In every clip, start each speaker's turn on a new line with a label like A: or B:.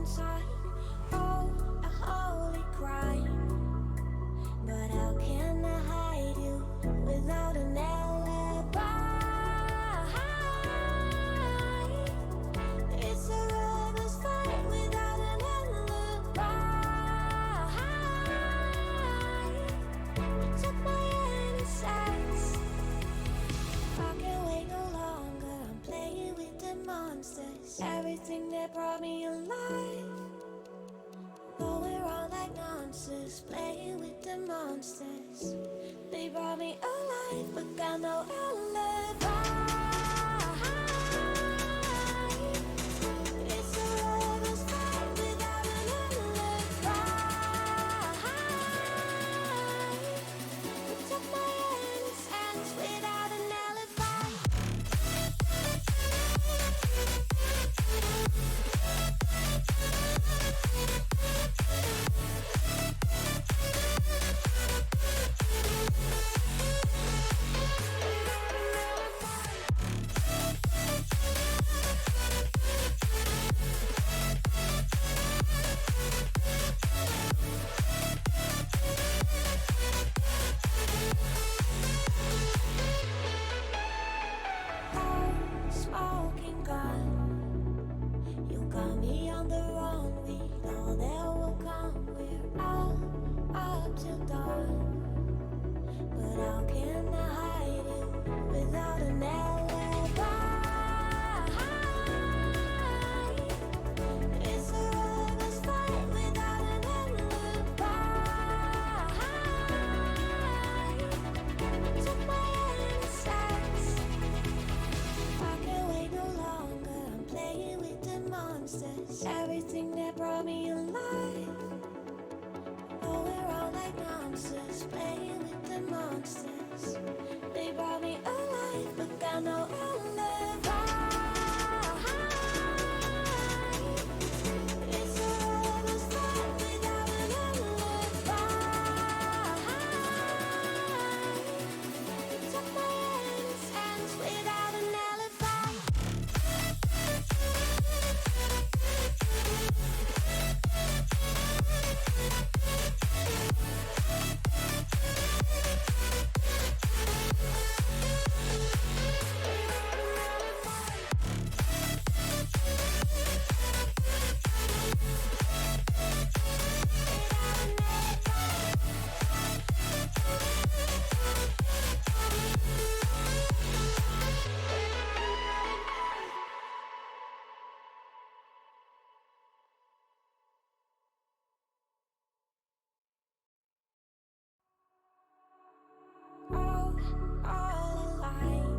A: inside. Oh, a holy crime. But how can I hide you without an alibi? It's a lover's fight without an alibi. You took my innocence. I can't wait no longer. I'm playing with the monsters. Everything that brought me alive. Going wrong like monsters, playing with the monsters. They brought me alive, but got no alibi. It's a lover's fight without an alibi. You took my innocence without an alibi. Smoking gun, you got me on the run. We know that will come. We're out up till dawn. But how can I hide you without an alibi? It's a lover's fight without an alibi. You took my innocence. I can't wait no longer. I'm playing with the monsters. Everything that brought me alive. Going wrong like monsters, playing with the monsters. They brought me alive, but got no alibi. It's a lover's fight without an alibi. You took my innocence without an alibi. All alive.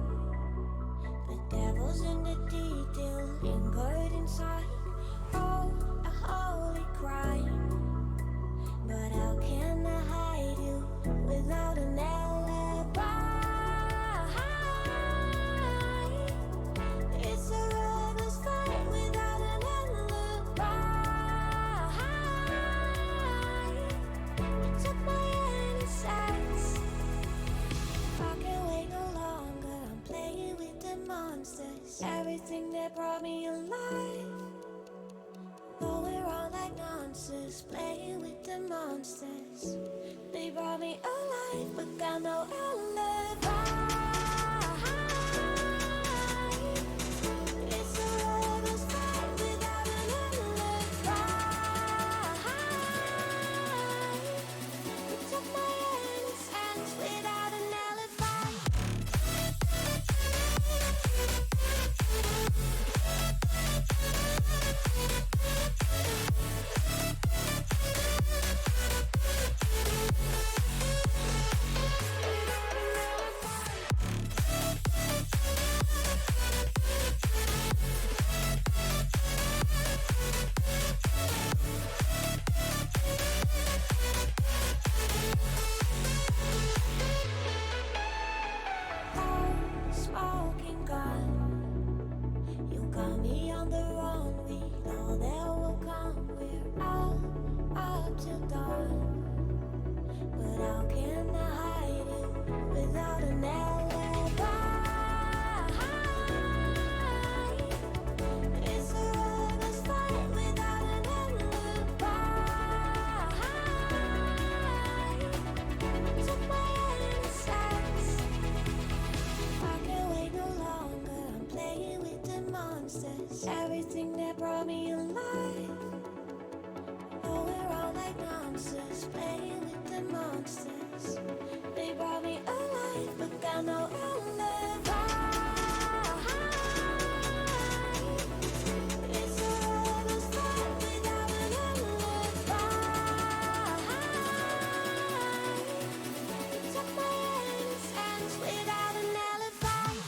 A: The devil's in the detail, lingered inside. Oh, a holy crime. But how can I hide you without an alibi? It's a lover's fight without an alibi. You took my innocence. I can't wait no longer. I'm playing with the monsters. Everything that brought me alive. Going wrong like monsters, playing with the monsters. They brought me alive, but got no alibi. It's a lover's fight without an alibi. You took my innocence without an alibi. It's a lover's fight without an monsters. Everything that brought me alive. Oh, we're all like monsters, playing with the monsters. They brought me alive, but got no alibi. It's a rebel's fight without an alibi. Took my innocence without an alibi.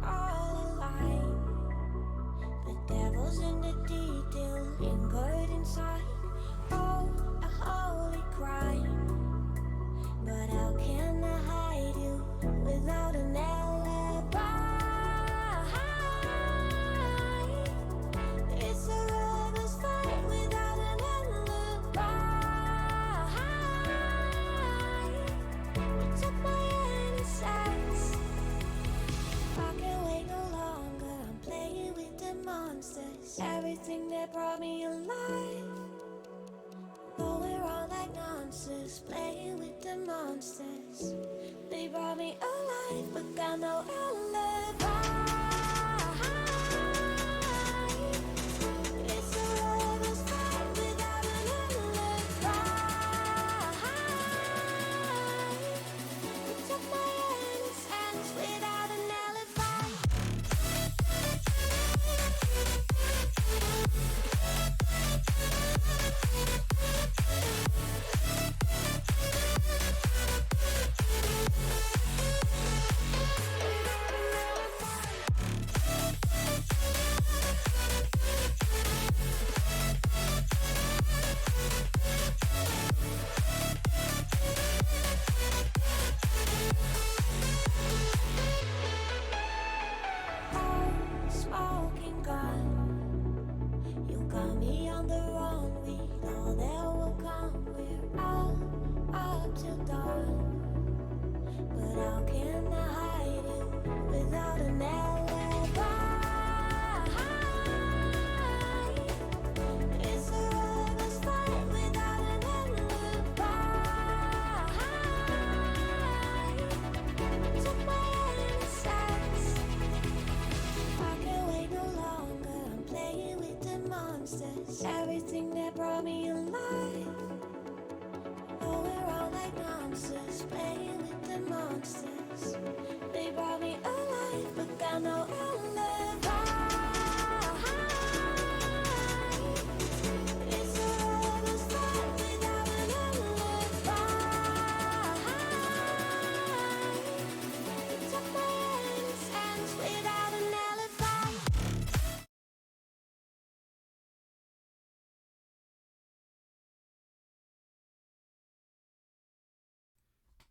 A: All alive. The devil's in the detail, lingered inside. Oh, a holy crime. But how can I hide you without an alibi? It's a rebel's fight without an alibi. You took my innocence. I can't wait no longer. I'm playing with the monsters. Everything that brought me alive. Oh, we're all like monsters, playing with the monsters. They brought me alive, but got no alibi. It's a rebel's fight without an alibi. You took my innocence without an alibi. Oh, smoking gun. You got me on the run. We know that will come. We're all up till dawn. But how can I hide you without an alibi? It's a rebel's fight without an alibi. Took my innocence. I can't wait no longer. I'm playing with the monsters. Everything that brought me alive. Oh, we're all like monsters, playing with the monsters. They brought me alive, but got no alibi. It's a rebel's fight without an alibi. Took my innocence without an alibi.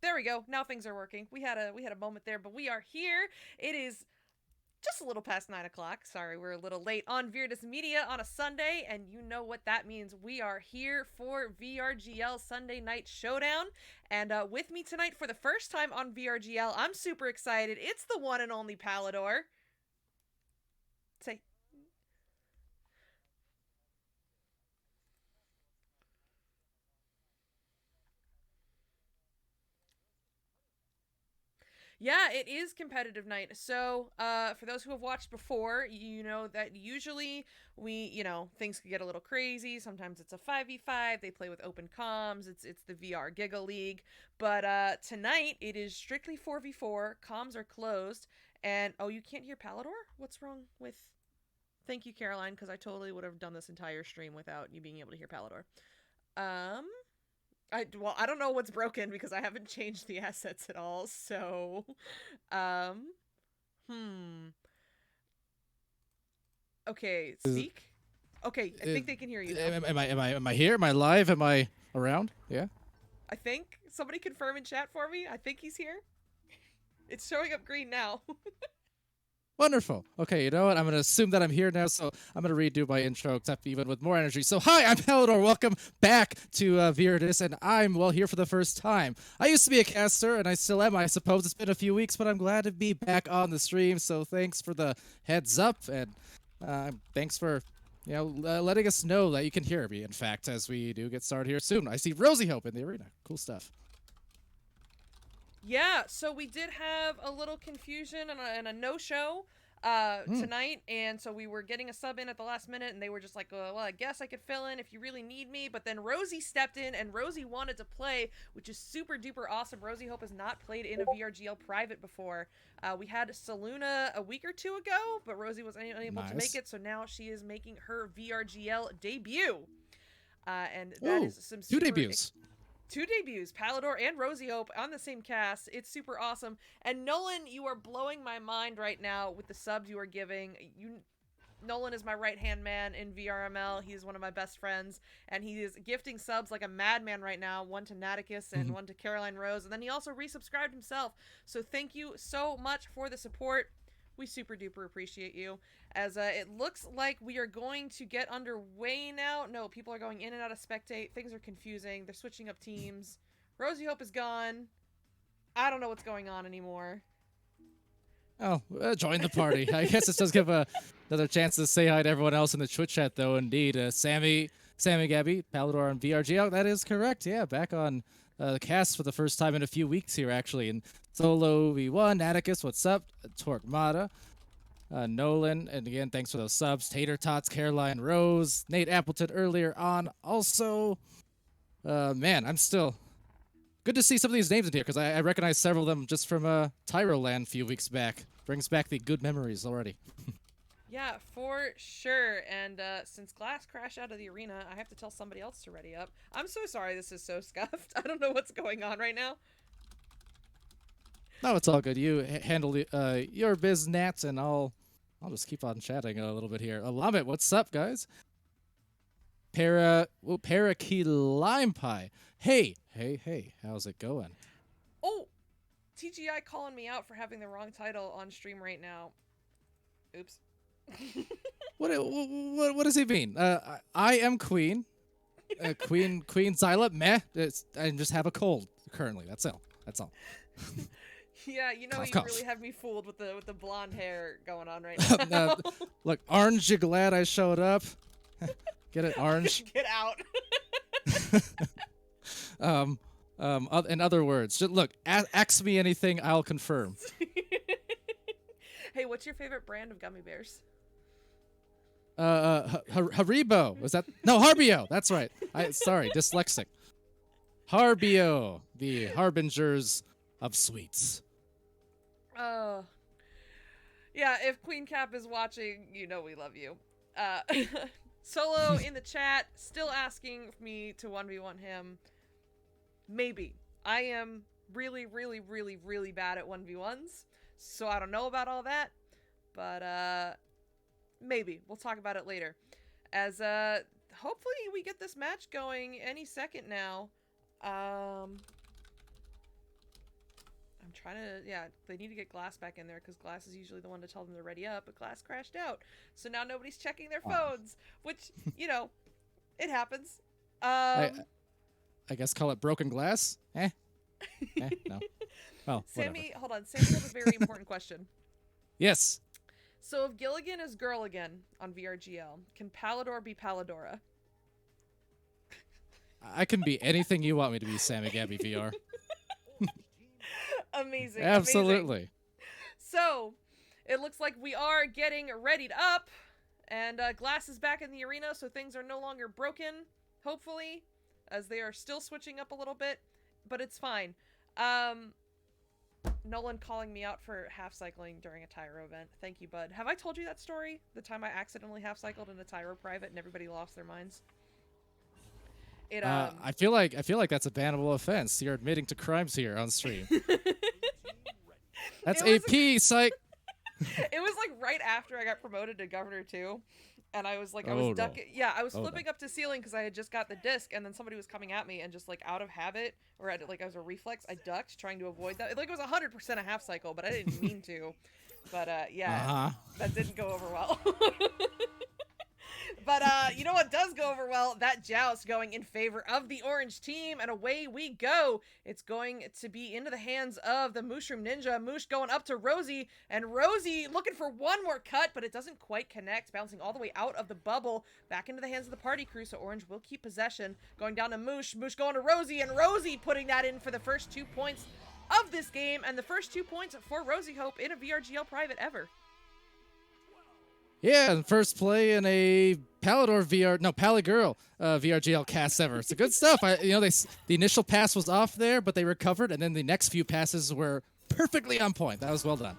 B: There we go. Now things are working. We had a moment there, but we are here. It is just a little past 9 o'clock. Sorry, we're a little late on Virdis Media on a Sunday, and you know what that means. We are here for VRGL Sunday Night Showdown, and with me tonight for the first time on VRGL, I'm super excited. It's the one and only Palador. Say, yeah, it is competitive night. So, for those who have watched before, you know that usually things could get a little crazy. Sometimes it's a 5v5. They play with open comms. It's the VR Giga League. But tonight it is strictly 4v4. Comms are closed. And oh, you can't hear Palador? What's wrong with Thank you, Caroline, because I totally would have done this entire stream without you being able to hear Palador. Um, I don't know what's broken because I haven't changed the assets at all. So, um, hmm. Okay,
C: Is
B: speak. Okay, I think they can hear you now.
C: Am I here? Am I live? Am I around? Yeah.
B: I think. Somebody confirm in chat for me. I think he's here. It's showing up green now.
C: Wonderful. Okay, you know what? I'm going to assume that I'm here now, so I'm going to redo my intro, except even with more energy. So, hi, I'm Palador. Welcome back to VRGL, and I'm, well, here for the first time. I used to be a caster, and I still am, I suppose. It's been a few weeks, but I'm glad to be back on the stream, so thanks for the heads up, and thanks for, letting us know that you can hear me, in fact, as we do get started here soon. I see Rosie Hope in the arena. Cool stuff.
B: Yeah, so we did have a little confusion and a no-show tonight, and so we were getting a sub in at the last minute, and they were just like, well, I guess I could fill in if you really need me, but then Rosie stepped in, and Rosie wanted to play, which is super duper awesome. Rosie Hope has not played in a VRGL private before. We had Saluna a week or two ago, but Rosie was unable to make it, so now she is making her VRGL debut. And that is some super
C: 2 debuts.
B: 2 debuts, Palador and Rosie Hope on the same cast. It's super awesome. And Nolan, you are blowing my mind right now with the subs you are giving. Nolan is my right-hand man in VRML. He's one of my best friends, and he is gifting subs like a madman right now, one to Naticus and one to Caroline Rose, and then he also resubscribed himself. So thank you so much for the support. We super duper appreciate you. As it looks like we are going to get underway now. No, people are going in and out of spectate. Things are confusing. They're switching up teams. Rosie Hope is gone. I don't know what's going on anymore.
C: Oh, join the party. I guess this does give another chance to say hi to everyone else in the Twitch chat, though. Indeed, Sammy Gabby, Palador on VRGL. That is correct. Yeah, back on the cast for the first time in a few weeks here, actually. And Solo V1, Atticus, what's up? Torquemada, Nolan, and again, thanks for those subs. Tater Tots, Caroline Rose, Nate Appleton earlier on. Also, man, I'm still good to see some of these names in here because I recognize several of them just from Tyro Land a few weeks back. Brings back the good memories already.
B: Yeah, for sure. And since Glass crashed out of the arena, I have to tell somebody else to ready up. I'm so sorry this is so scuffed. I don't know what's going on right now.
C: No, it's all good. You handle your biz, Nats, and I'll just keep on chatting a little bit here. Alamit, what's up, guys? Parakeet Lime Pie. Hey, how's it going?
B: Oh, TGI calling me out for having the wrong title on stream right now. Oops.
C: What does he mean? I am Queen. Queen Xyla. Meh. I just have a cold currently. That's all.
B: Yeah, you know
C: Cough,
B: you
C: cough.
B: really have me fooled with the blonde hair going on right
C: now.
B: now.
C: Look, Orange, you glad I showed up? Get it, Orange?
B: Get out.
C: In other words, just look, ask me anything, I'll confirm.
B: Hey, what's your favorite brand of gummy bears?
C: Haribo. Was that? No, Harbio. That's right. Sorry, dyslexic. Harbio, the harbingers of sweets.
B: Oh. Yeah, if Queen Cap is watching, you know we love you. Solo in the chat, still asking me to 1v1 him. Maybe. I am really, really, really, really bad at 1v1s, so I don't know about all that, but maybe. We'll talk about it later. As hopefully we get this match going any second now. I'm trying to, yeah, they need to get Glass back in there because Glass is usually the one to tell them to ready up, but Glass crashed out. So now nobody's checking their phones, which, you know, it happens.
C: I guess call it broken glass? No. Well,
B: Sammy, hold on. Sammy has a very important question.
C: Yes.
B: So if Gilligan is girl again on VRGL, can Palador be Paladora?
C: I can be anything you want me to be, Sammy Gabby VR.
B: Amazing.
C: Absolutely.
B: Amazing. So, it looks like we are getting readied up, and Glass is back in the arena, so things are no longer broken, hopefully, as they are still switching up a little bit, but it's fine. Nolan calling me out for half-cycling during a Tyro event. Thank you, bud. Have I told you that story? The time I accidentally half-cycled in a Tyro private and everybody lost their minds?
C: I feel like that's a bannable offense. You're admitting to crimes here on stream. That's AP, psych.
B: It was like right after I got promoted to governor too, And I was like, I
C: Oh,
B: was
C: no.
B: ducking. Yeah, I was
C: Oh, no.
B: flipping up to ceiling because I had just got the disc, and then somebody was coming at me, and just like out of habit or like as a reflex, I ducked, trying to avoid that. Like it was 100% a half cycle, but I didn't mean to. But yeah,
C: Uh-huh.
B: that didn't go over well. But you know what does go over well? That joust going in favor of the orange team, and away we go. It's going to be into the hands of the Mushroom Ninja. Moosh going up to Rosie, and Rosie looking for one more cut, but it doesn't quite connect, bouncing all the way out of the bubble, back into the hands of the party crew, so orange will keep possession. Going down to Moosh, Moosh going to Rosie, and Rosie putting that in for the first 2 points of this game, and the first 2 points for Rosie Hope in a VRGL private ever.
C: Yeah, and first play in a Pally Girl VRGL cast ever. It's good stuff. The initial pass was off there, but they recovered, and then the next few passes were perfectly on point. That was well done.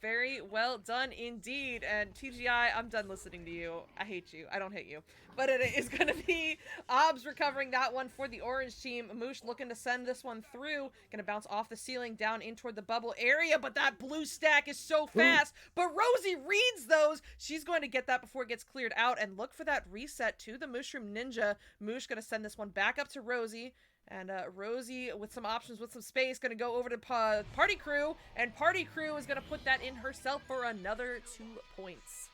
B: Very well done indeed. And TGI, I'm done listening to you. I hate you. I don't hate you. But it is going to be Obs recovering that one for the orange team. Moosh looking to send this one through. Going to bounce off the ceiling down in toward the bubble area. But that blue stack is so fast. But Rosie reads those. She's going to get that before it gets cleared out. And look for that reset to the Mushroom Ninja. Moosh going to send this one back up to Rosie. And Rosie, with some options, with some space, going to go over to Party Crew. And Party Crew is going to put that in herself for another 2 points.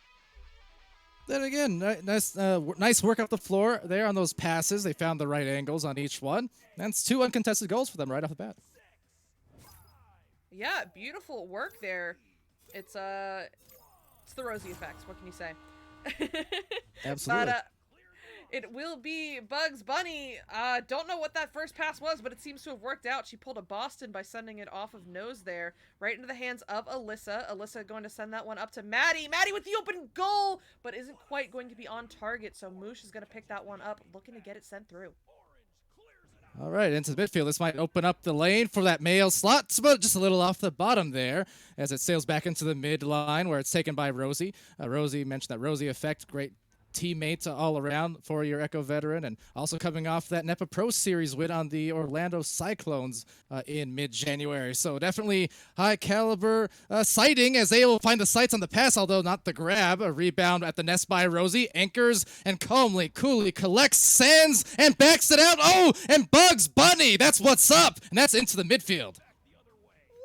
C: Then again, nice work up the floor there on those passes. They found the right angles on each one. And it's 2 uncontested goals for them right off the bat.
B: Yeah, beautiful work there. It's the Rosie effects. What can you say?
C: Absolutely.
B: But it will be Bugs Bunny. Don't know what that first pass was, but it seems to have worked out. She pulled a Boston by sending it off of nose there, right into the hands of Alyssa. Alyssa going to send that one up to Maddie. Maddie with the open goal, but isn't quite going to be on target, so Moosh is going to pick that one up, looking to get it sent through.
C: All right, into the midfield. This might open up the lane for that male slot, but just a little off the bottom there as it sails back into the midline where it's taken by Rosie. Rosie mentioned that Rosie effect, great teammates all around for your Echo veteran, and also coming off that NEPA Pro Series win on the Orlando Cyclones in mid-January. So definitely high caliber sighting as they will find the sights on the pass, although not the grab. A rebound at the nest by Rosie, anchors and coolly collects, sends, and backs it out. Oh, and Bugs Bunny, that's what's up, and that's into the midfield.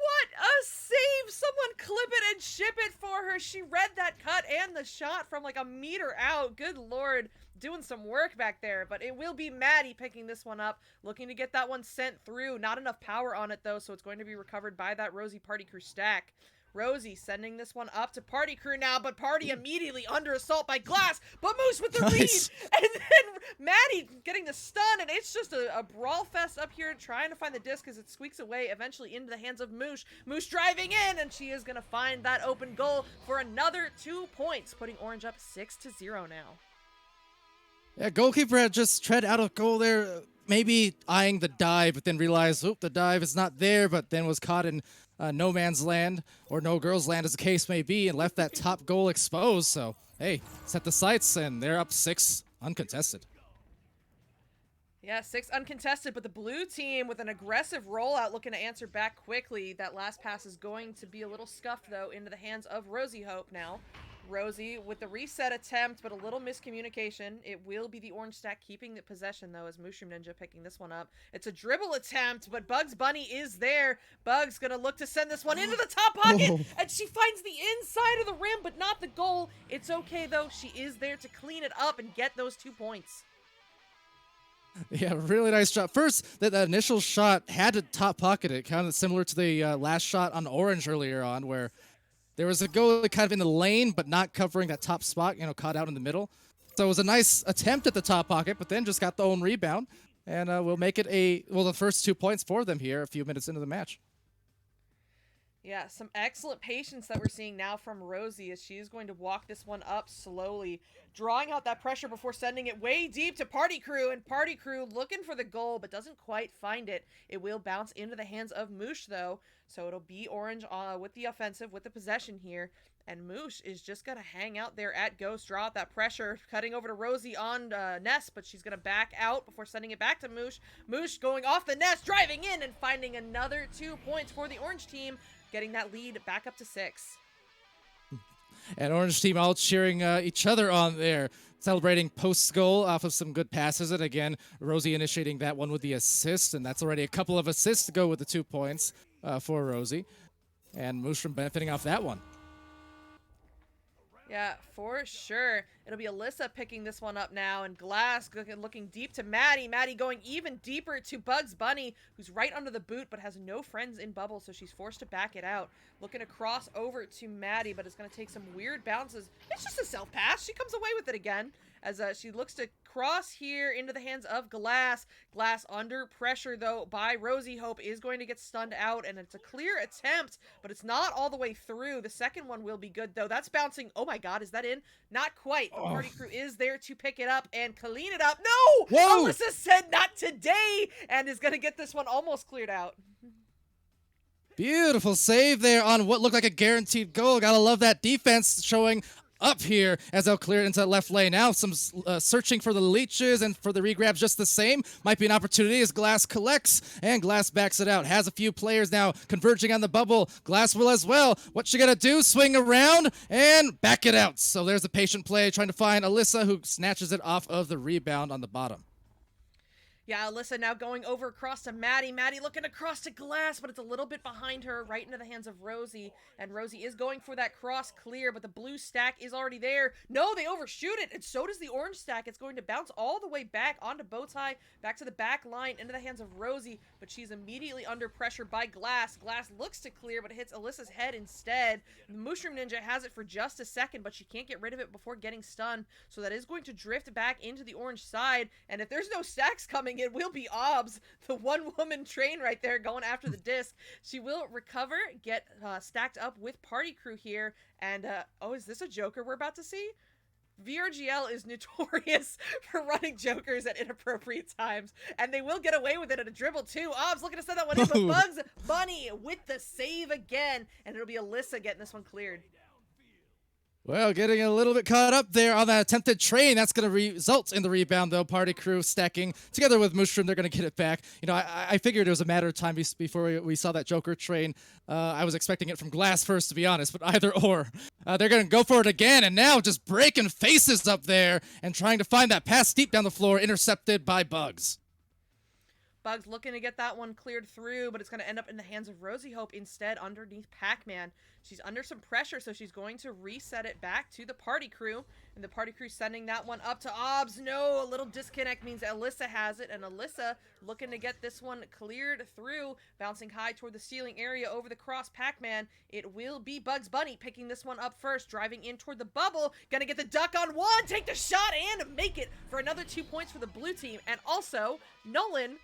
B: What a save! Someone clip it and ship it for her. She read that cut and the shot from like a meter out. Good Lord, doing some work back there. But it will be Maddie picking this one up, looking to get that one sent through. Not enough power on it though, so it's going to be recovered by that Rosie Party Crew stack. Rosie sending this one up to Party Crew now, but Party immediately under assault by Glass, but Moose with the
C: Nice.
B: read, and then Maddie getting the stun, and it's just a brawl fest up here trying to find the disc as it squeaks away eventually into the hands of Moosh. Moosh driving in, and she is going to find that open goal for another 2 points, putting Orange up 6-0 now.
C: Yeah, goalkeeper had just tread out of goal there, maybe eyeing the dive, but then realized, the dive is not there, but then was caught in no man's land, or no girl's land as the case may be, and left that top goal exposed. So, hey, set the sights, and they're up 6 uncontested.
B: Yeah, 6 uncontested, but the blue team with an aggressive rollout looking to answer back quickly. That last pass is going to be a little scuffed, though, into the hands of Rosie Hope now. Rosie with the reset attempt, but a little miscommunication. It will be the orange stack keeping the possession, though, as Mushroom Ninja picking this one up. It's a dribble attempt, but Bugs Bunny is there. Bugs gonna look to send this one into the top pocket, and she finds the inside of the rim, but not the goal. It's okay, though. She is there to clean it up and get those 2 points.
C: Yeah, really nice shot. First, that initial shot had to top pocket it, kind of similar to the last shot on Orange earlier on, where there was a goalie kind of in the lane, but not covering that top spot, caught out in the middle. So it was a nice attempt at the top pocket, but then just got the own rebound. And we'll make it the first 2 points for them here a few minutes into the match.
B: Yeah, some excellent patience that we're seeing now from Rosie as she is going to walk this one up slowly, drawing out that pressure before sending it way deep to Party Crew, and Party Crew looking for the goal but doesn't quite find it. It will bounce into the hands of Moosh, though, so it'll be Orange with the offensive, with the possession here, and Moosh is just going to hang out there at Ghost, draw out that pressure, cutting over to Rosie on Ness, but she's going to back out before sending it back to Moosh. Moosh going off the Ness, driving in, and finding another 2 points for the Orange team, getting that lead back up to 6.
C: and Orange team all cheering each other on there. Celebrating post-goal off of some good passes. And again, Rosie initiating that one with the assist, and that's already a couple of assists to go with the 2 points for Rosie. And Moostrom benefiting off that one.
B: Yeah, for sure. It'll be Alyssa picking this one up now, and Glass looking deep to Maddie. Maddie going even deeper to Bugs Bunny, who's right under the boot but has no friends in bubble, so she's forced to back it out. Looking to cross over to Maddie, but it's going to take some weird bounces. It's just a self-pass. She comes away with it again as she looks to cross here into the hands of Glass. Glass under pressure, though, by Rosie. Hope is going to get stunned out, and it's a clear attempt, but it's not all the way through. The second one will be good, though. That's bouncing. Oh, my God. Is that in? Not quite. The party crew is there to pick it up and clean it up. No!
C: Whoa!
B: Alyssa said not today, and is going to get this one almost cleared out.
C: Beautiful save there on what looked like a guaranteed goal. Gotta love that defense showing up here as they'll clear it into the left lane. Now some searching for the leeches and for the regrabs just the same. Might be an opportunity as Glass collects, and Glass backs it out. Has a few players now converging on the bubble. Glass will as well. What's she gonna do? Swing around and back it out. So there's a patient play trying to find Alyssa, who snatches it off of the rebound on the bottom.
B: Yeah, Alyssa now going over across to Maddie. Maddie looking across to Glass, but it's a little bit behind her, right into the hands of Rosie. And Rosie is going for that cross clear, but the blue stack is already there. No, they overshoot it, and so does the orange stack. It's going to bounce all the way back onto Bowtie, back to the back line, into the hands of Rosie, but she's immediately under pressure by Glass. Glass looks to clear, but it hits Alyssa's head instead. The Mushroom Ninja has it for just a second, but she can't get rid of it before getting stunned, so that is going to drift back into the orange side, and if there's no stacks coming, it will be Obs, the one-woman train right there going after the disc. She will recover, get stacked up with Party Crew here, and oh, is this a Joker we're about to see? VRGL is notorious for running Jokers at inappropriate times, and they will get away with it at a dribble too. Obs looking to send that one in, but Bugs Bunny with the save again, and it'll be Alyssa getting this one cleared.
C: Well, getting a little bit caught up there on that attempted train. That's going to result in the rebound, though. Party Crew stacking together with Mushroom. They're going to get it back. You know, I figured it was a matter of time before we saw that Joker train. I was expecting it from Glass first, to be honest, but either or. They're going to go for it again, and now just breaking faces up there and trying to find that pass deep down the floor, intercepted by Bugs.
B: Bugs looking to get that one cleared through, but it's going to end up in the hands of Rosie Hope instead underneath Pac-Man. She's under some pressure, so she's going to reset it back to the Party Crew, and the Party Crew sending that one up to Obs. No, a little disconnect means Alyssa has it, and Alyssa looking to get this one cleared through, bouncing high toward the ceiling area over the cross Pac-Man. It will be Bugs Bunny picking this one up first, driving in toward the bubble, gonna get the duck on one, take the shot, and make it for another 2 points for the blue team. And also, Nolan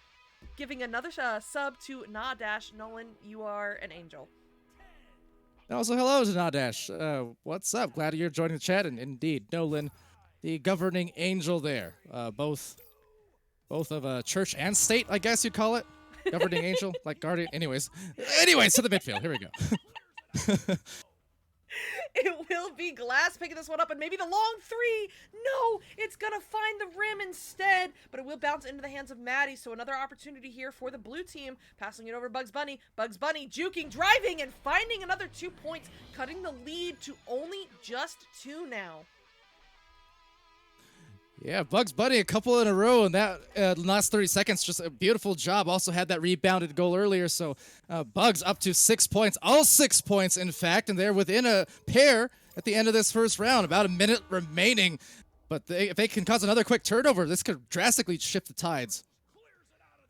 B: giving another sub to Nadash. Nolan, you are an angel.
C: Also, hello to Nadash. What's up? Glad you're joining the chat. And indeed, Nolan, the governing angel there. Both of church and state, I guess you'd call it. Governing angel, like guardian. Anyways, to the midfield. Here we go.
B: It will be Glass picking this one up, and maybe the long three. No, it's going to find the rim instead, but it will bounce into the hands of Maddie, so another opportunity here for the blue team, passing it over to Bugs Bunny. Bugs Bunny juking, driving, and finding another 2 points, cutting the lead to only just 2 now.
C: Yeah, Bugs Bunny a couple in a row, and that last 30 seconds, just a beautiful job. Also had that rebounded goal earlier, so Bugs up to 6 points, all 6 points, in fact, and they're within a pair at the end of this first round. About a minute remaining, but if they can cause another quick turnover, this could drastically shift the tides.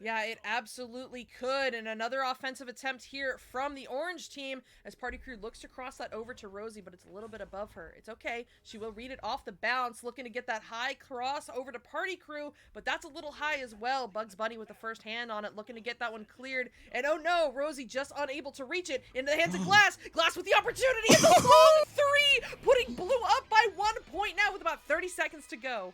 B: Yeah, it absolutely could. And another offensive attempt here from the orange team as Party Crew looks to cross that over to Rosie, but it's a little bit above her. It's okay. She will read it off the bounce, looking to get that high cross over to Party Crew, but that's a little high as well. Bugs Bunny with the first hand on it, looking to get that one cleared. And oh no, Rosie just unable to reach it into the hands of Glass. Glass with the opportunity. It's a long three, putting blue up by 1 point now with about 30 seconds to go.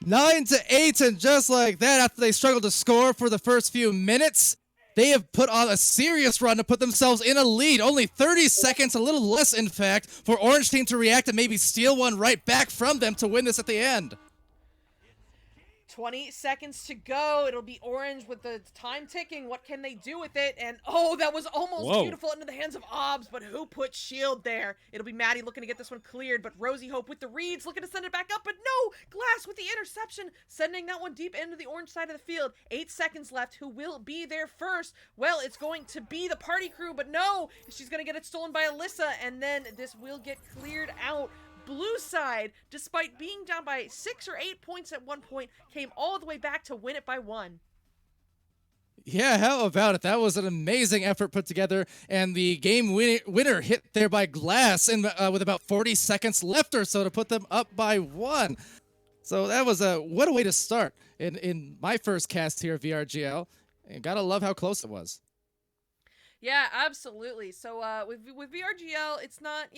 C: 9-8, and just like that, after they struggled to score for the first few minutes, they have put on a serious run to put themselves in a lead. Only 30 seconds, a little less, in fact, for Orange Team to react and maybe steal one right back from them to win this at the end.
B: 20 seconds to go. It'll be orange with the time ticking. What can they do with it? And oh, that was almost beautiful into the hands of Obs, but who put shield there? It'll be Maddie looking to get this one cleared, but Rosie Hope with the reads, looking to send it back up, but no! Glass with the interception, sending that one deep into the orange side of the field. 8 seconds left. Who will be there first? Well, it's going to be the party crew, but no! She's going to get it stolen by Alyssa, and then this will get cleared out. Blue side, despite being down by 6 or 8 points at one point, came all the way back to win it by 1.
C: Yeah, how about it? That was an amazing effort put together, and the game winner hit there by Glass with about 40 seconds left or so to put them up by 1. So that was what a way to start in my first cast here at VRGL, and gotta love how close it was.
B: Yeah, absolutely. So with VRGL, it's not,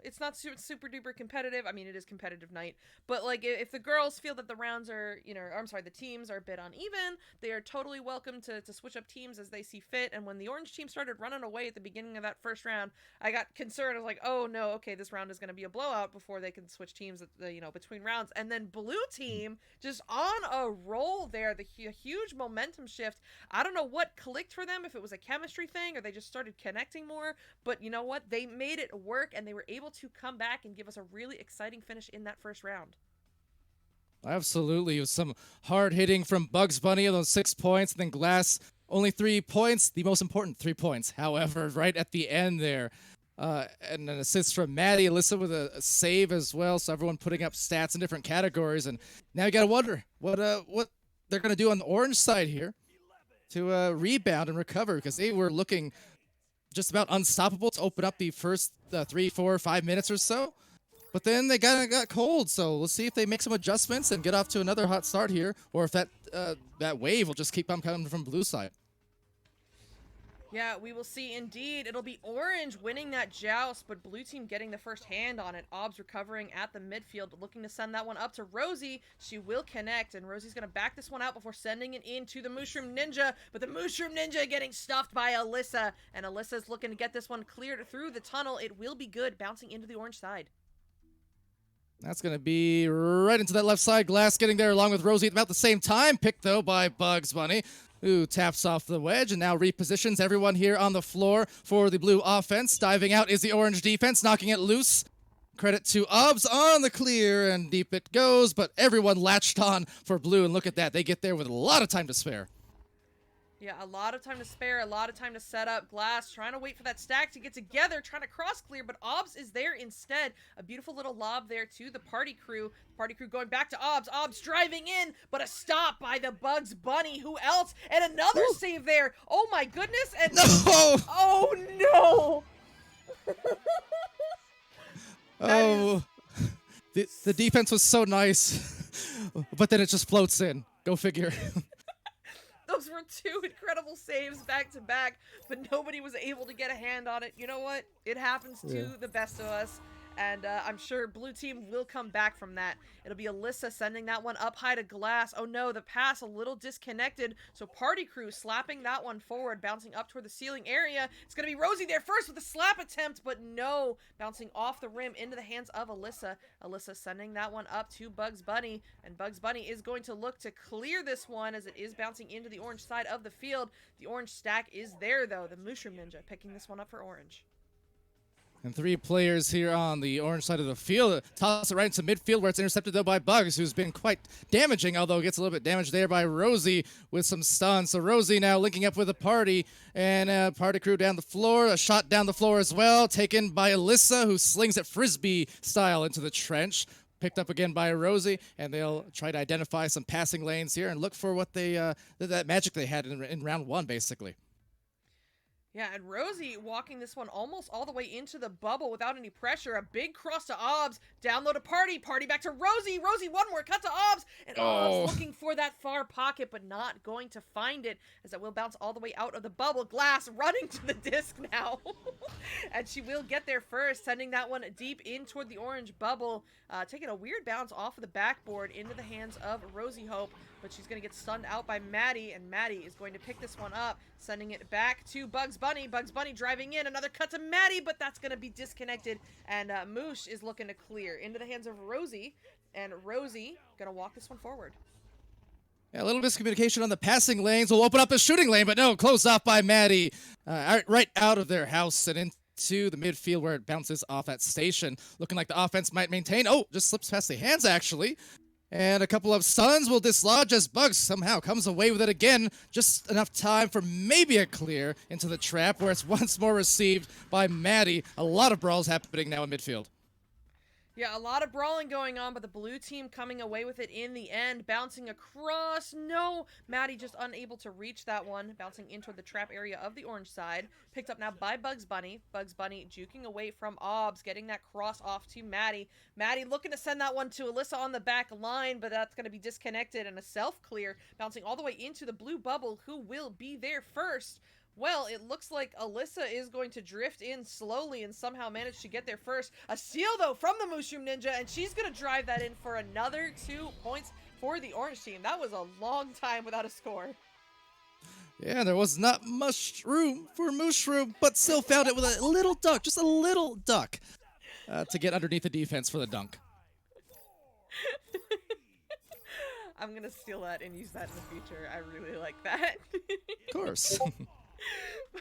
B: it's not super duper competitive. I mean, it is competitive night, but like if the girls feel that the rounds are, the teams are a bit uneven, they are totally welcome to switch up teams as they see fit. And when the orange team started running away at the beginning of that first round, I got concerned. I was like, oh no, okay, this round is going to be a blowout before they can switch teams at the, between rounds. And then blue team just on a roll there, the huge momentum shift. I don't know what clicked for them, if it was a chemistry thing or they just started connecting more, but you know what? They made it work, and they were able to come back and give us a really exciting finish in that first round.
C: Absolutely. It was some hard hitting from Bugs Bunny on those 6 points, and then Glass only 3 points, the most important 3 points. However, right at the end there, and an assist from Maddie, Alyssa with a save as well, so everyone putting up stats in different categories, and now you gotta wonder what they're gonna do on the orange side here to rebound and recover, because they were looking just about unstoppable to open up the first 3, 4, 5 minutes or so. But then they got cold, so we'll see if they make some adjustments and get off to another hot start here, or if that wave will just keep on coming from blue side.
B: Yeah, we will see indeed. It'll be orange winning that joust, but blue team getting the first hand on it. Obs recovering at the midfield, looking to send that one up to Rosie. She will connect, and Rosie's going to back this one out before sending it into the Mushroom Ninja, but the Mushroom Ninja getting stuffed by Alyssa, and Alyssa's looking to get this one cleared through the tunnel. It will be good, bouncing into the orange side.
C: That's going to be right into that left side. Glass getting there along with Rosie at about the same time. Picked, though, by Bugs Bunny, who taps off the wedge and now repositions everyone here on the floor for the blue offense. Diving out is the orange defense, knocking it loose. Credit to Obs on the clear, and deep it goes, but everyone latched on for blue, and look at that. They get there with a lot of time to spare.
B: Yeah, a lot of time to spare, a lot of time to set up. Glass trying to wait for that stack to get together, trying to cross clear, but Obs is there instead. A beautiful little lob there to the party crew. Party crew going back to Obs. Obs driving in, but a stop by the Bugs Bunny. Who else? And another save there. Oh my goodness. And
C: no!
B: Oh no!
C: The defense was so nice, but then it just floats in. Go figure.
B: Those were 2 incredible saves back to back, but nobody was able to get a hand on it. You know what? It happens to the best of us, and I'm sure blue team will come back from that. It'll be Alyssa sending that one up high to Glass. Oh no, the pass a little disconnected, so party crew slapping that one forward, bouncing up toward the ceiling area. It's going to be Rosie there first with a slap attempt, but no, bouncing off the rim into the hands of Alyssa. Alyssa sending that one up to Bugs Bunny, and Bugs Bunny is going to look to clear this one as it is bouncing into the orange side of the field. The orange stack is there though, the Mushroom Ninja picking this one up for orange.
C: And 3 players here on the orange side of the field. Toss it right into midfield where it's intercepted, though, by Bugs, who's been quite damaging, although gets a little bit damaged there by Rosie with some stuns. So Rosie now linking up with the party, and party crew down the floor. A shot down the floor as well, taken by Alyssa, who slings it Frisbee style into the trench. Picked up again by Rosie, and they'll try to identify some passing lanes here and look for what they that magic they had in round 1, basically.
B: Yeah, and Rosie walking this one almost all the way into the bubble without any pressure. A big cross to Obs. Download a party. Party back to Rosie. Rosie, one more cut to Obs. And Obs looking for that far pocket, but not going to find it, as that will bounce all the way out of the bubble. Glass running to the disc now. And she will get there first, sending that one deep in toward the orange bubble. Taking a weird bounce off of the backboard into the hands of Rosie Hope. But she's going to get stunned out by Maddie, and Maddie is going to pick this one up, sending it back to Bugs Bunny. Bugs Bunny driving in, another cut to Maddie, but that's going to be disconnected, and Moosh is looking to clear into the hands of Rosie, and Rosie going to walk this one forward.
C: Yeah, a little miscommunication on the passing lanes will open up the shooting lane, but no, closed off by Maddie. Right out of their house and into the midfield where it bounces off at station. Looking like the offense might maintain. Oh, just slips past the hands, actually. And a couple of stuns will dislodge as Bugs somehow comes away with it again. Just enough time for maybe a clear into the trap where it's once more received by Maddie. A lot of brawls happening now in midfield.
B: Yeah, a lot of brawling going on, but the blue team coming away with it in the end. Bouncing across. No! Maddie just unable to reach that one. Bouncing into the trap area of the orange side. Picked up now by Bugs Bunny. Bugs Bunny juking away from Obs. Getting that cross off to Maddie. Maddie looking to send that one to Alyssa on the back line, but that's going to be disconnected and a self-clear. Bouncing all the way into the blue bubble. Who will be there first? Well, it looks like Alyssa is going to drift in slowly and somehow manage to get there first. A steal, though, from the Mushroom Ninja, and she's going to drive that in for another 2 points for the orange team. That was a long time without a score.
C: Yeah, there was not much room for Mushroom, but still found it with a little duck, just a little duck, to get underneath the defense for the dunk.
B: I'm going to steal that and use that in the future. I really like that.
C: Of course.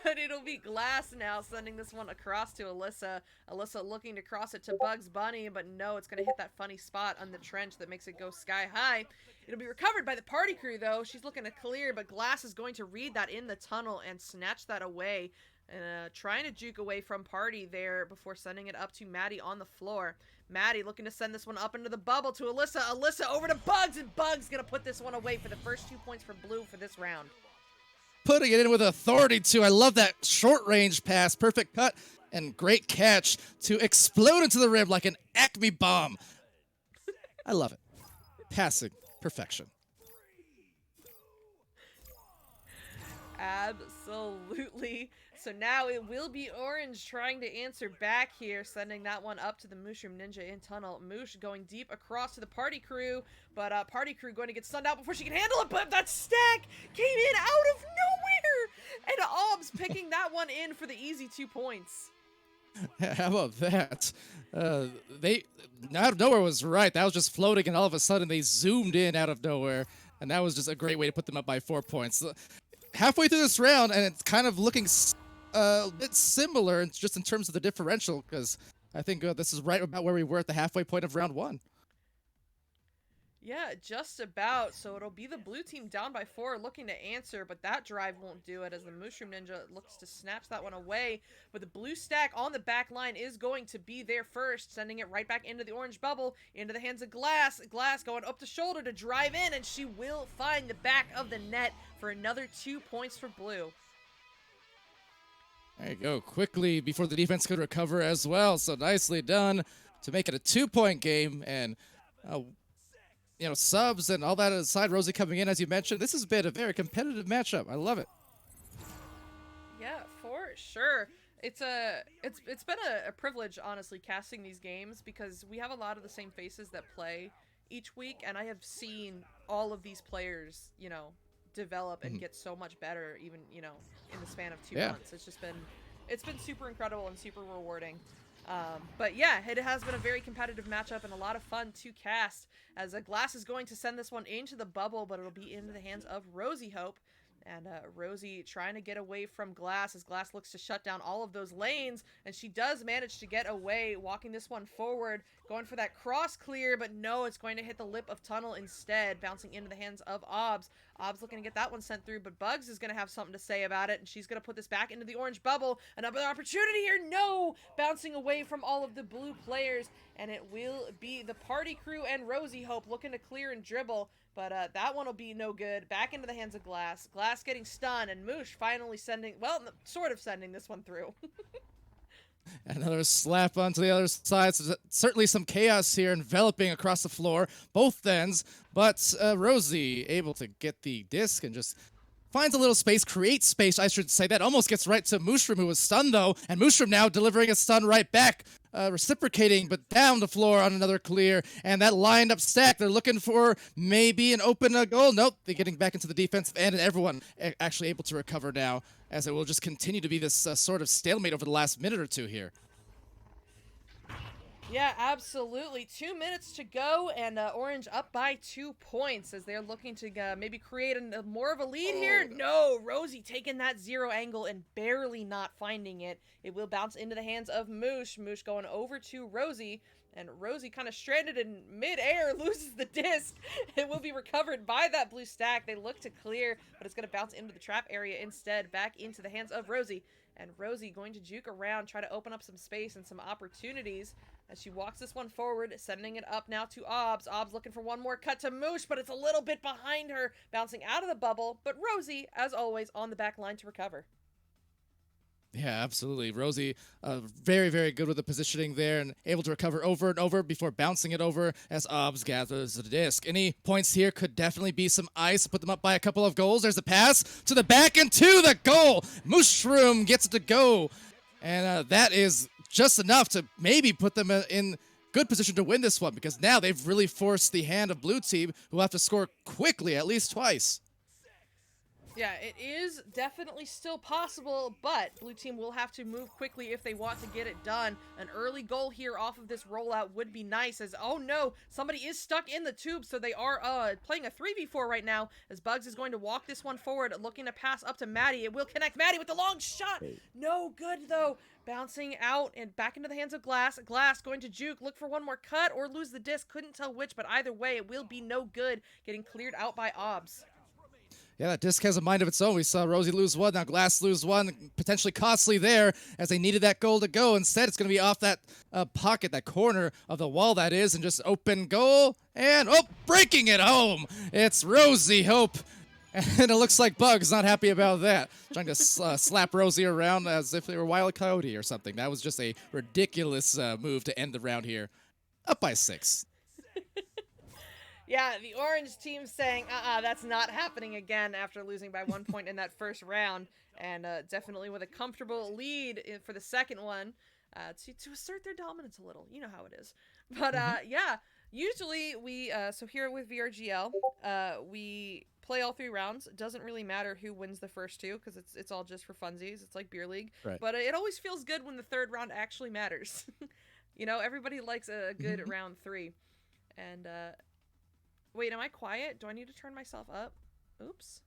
B: But it'll be Glass now sending this one across to Alyssa. Alyssa looking to cross it to Bugs Bunny, but no, it's going to hit that funny spot on the trench that makes it go sky high. It'll be recovered by the party crew, though. She's looking to clear, but Glass is going to read that in the tunnel and snatch that away. Trying to juke away from Party there before sending it up to Maddie on the floor. Maddie looking to send this one up into the bubble to Alyssa. Alyssa over to Bugs, and Bugs going to put this one away for the first 2 points for Blue for this round.
C: Putting it in with authority, too. I love that short-range pass. Perfect cut and great catch to explode into the rim like an Acme bomb. I love it. Passing perfection.
B: Absolutely. So now it will be Orange trying to answer back here, sending that one up to the Mushroom Ninja in tunnel. Moosh going deep across to the Party Crew, but Party Crew going to get stunned out before she can handle it, but that stack came in out of nowhere! And Obs picking that one in for the easy 2 points.
C: How about that? They out of nowhere was right. That was just floating, and all of a sudden they zoomed in out of nowhere, and that was just a great way to put them up by 4 points. Halfway through this round, and it's kind of looking a bit similar just in terms of the differential, because I think this is right about where we were at the halfway point of round 1.
B: Yeah, just about. So it'll be the blue team down by 4 looking to answer, but that drive won't do it as the Mushroom Ninja looks to snatch that one away. But the blue stack on the back line is going to be there first, sending it right back into the orange bubble, into the hands of Glass. Glass going up the shoulder to drive in, and she will find the back of the net for another 2 points for Blue.
C: There you go, quickly before the defense could recover as well. So nicely done to make it a 2-point game, and subs and all that aside, Rosie coming in, as you mentioned, this has been a very competitive matchup. I love it.
B: Yeah, for sure. It's been a privilege, honestly, casting these games, because we have a lot of the same faces that play each week, and I have seen all of these players, develop and get so much better, even, in the span of 2 months. It's been super incredible and super rewarding. But yeah, it has been a very competitive matchup and a lot of fun to cast, as Glass is going to send this one into the bubble, but it'll be into the hands of Rosie Hope. And Rosie trying to get away from Glass as Glass looks to shut down all of those lanes, and she does manage to get away, walking this one forward, going for that cross clear, but no, it's going to hit the lip of tunnel instead, bouncing into the hands of Obs. Obs looking to get that one sent through, but Bugs is going to have something to say about it, and she's going to put this back into the orange bubble. Another opportunity here, no! Bouncing away from all of the blue players, and it will be the Party Crew and Rosie Hope looking to clear and dribble. But that one will be no good. Back into the hands of Glass. Glass getting stunned, and Moosh finally sending this one through.
C: Another slap onto the other side. So certainly some chaos here enveloping across the floor, both ends. But Rosie able to get the disc and just finds a little space, creates space, I should say. That almost gets right to Mushroom, who was stunned, though. And Mushroom now delivering a stun right back, reciprocating, but down the floor on another clear. And that lined up stack, they're looking for maybe an open goal. Nope, they're getting back into the defensive end, and everyone actually able to recover now, as it will just continue to be this sort of stalemate over the last minute or two here.
B: Yeah, absolutely. 2 minutes to go, and Orange up by 2 points as they're looking to maybe create more of a lead here. No, Rosie taking that zero angle and barely not finding it. It will bounce into the hands of Moosh. Moosh going over to Rosie, and Rosie kind of stranded in midair, loses the disc. It will be recovered by that blue stack. They look to clear, but it's going to bounce into the trap area instead, back into the hands of Rosie. And Rosie going to juke around, try to open up some space and some opportunities as she walks this one forward, sending it up now to Obs. Obs looking for one more cut to Moosh, but it's a little bit behind her, bouncing out of the bubble. But Rosie, as always, on the back line to recover.
C: Yeah, absolutely. Rosie, very, very good with the positioning there and able to recover over and over before bouncing it over as Obs gathers the disc. Any points here could definitely be some ice, put them up by a couple of goals. There's a pass to the back and to the goal. Mushroom gets it to go. And that is just enough to maybe put them in good position to win this one, because now they've really forced the hand of blue team, who will have to score quickly at least twice.
B: Yeah, it is definitely still possible, but blue team will have to move quickly if they want to get it done. An early goal here off of this rollout would be nice, as, oh no, somebody is stuck in the tube, so they are playing a 3v4 right now, as Bugs is going to walk this one forward, looking to pass up to Maddie. It will connect. Maddie with the long shot. No good, though. Bouncing out and back into the hands of Glass. Glass going to juke, look for one more cut or lose the disc. Couldn't tell which, but either way, it will be no good. Getting cleared out by Obs.
C: Yeah, that disc has a mind of its own. We saw Rosie lose one, now Glass lose one, potentially costly there as they needed that goal to go. Instead, it's going to be off that pocket, that corner of the wall that is, and just open goal. And, oh, breaking it home. It's Rosie Hope. And it looks like Bugs not happy about that. Trying to slap Rosie around as if they were Wild Coyote or something. That was just a ridiculous move to end the round here. Up by 6.
B: Yeah, the orange team saying, that's not happening again after losing by 1 point in that first round. And definitely with a comfortable lead for the second one to assert their dominance a little. You know how it is. But yeah, usually we, so here with VRGL, we play all 3 rounds. It doesn't really matter who wins the first 2 because it's all just for funsies. It's like beer league.
C: Right.
B: But it always feels good when the third round actually matters. You know, everybody likes a good round 3. And, wait, am I quiet? Do I need to turn myself up? Oops.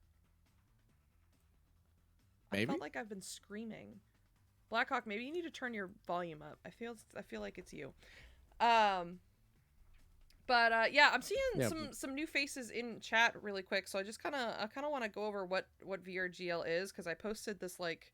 C: Maybe?
B: I felt like I've been screaming. Blackhawk, maybe you need to turn your volume up. I feel like it's you. But yeah, I'm seeing some new faces in chat really quick, so I kind of want to go over what VRGL is, because I posted this like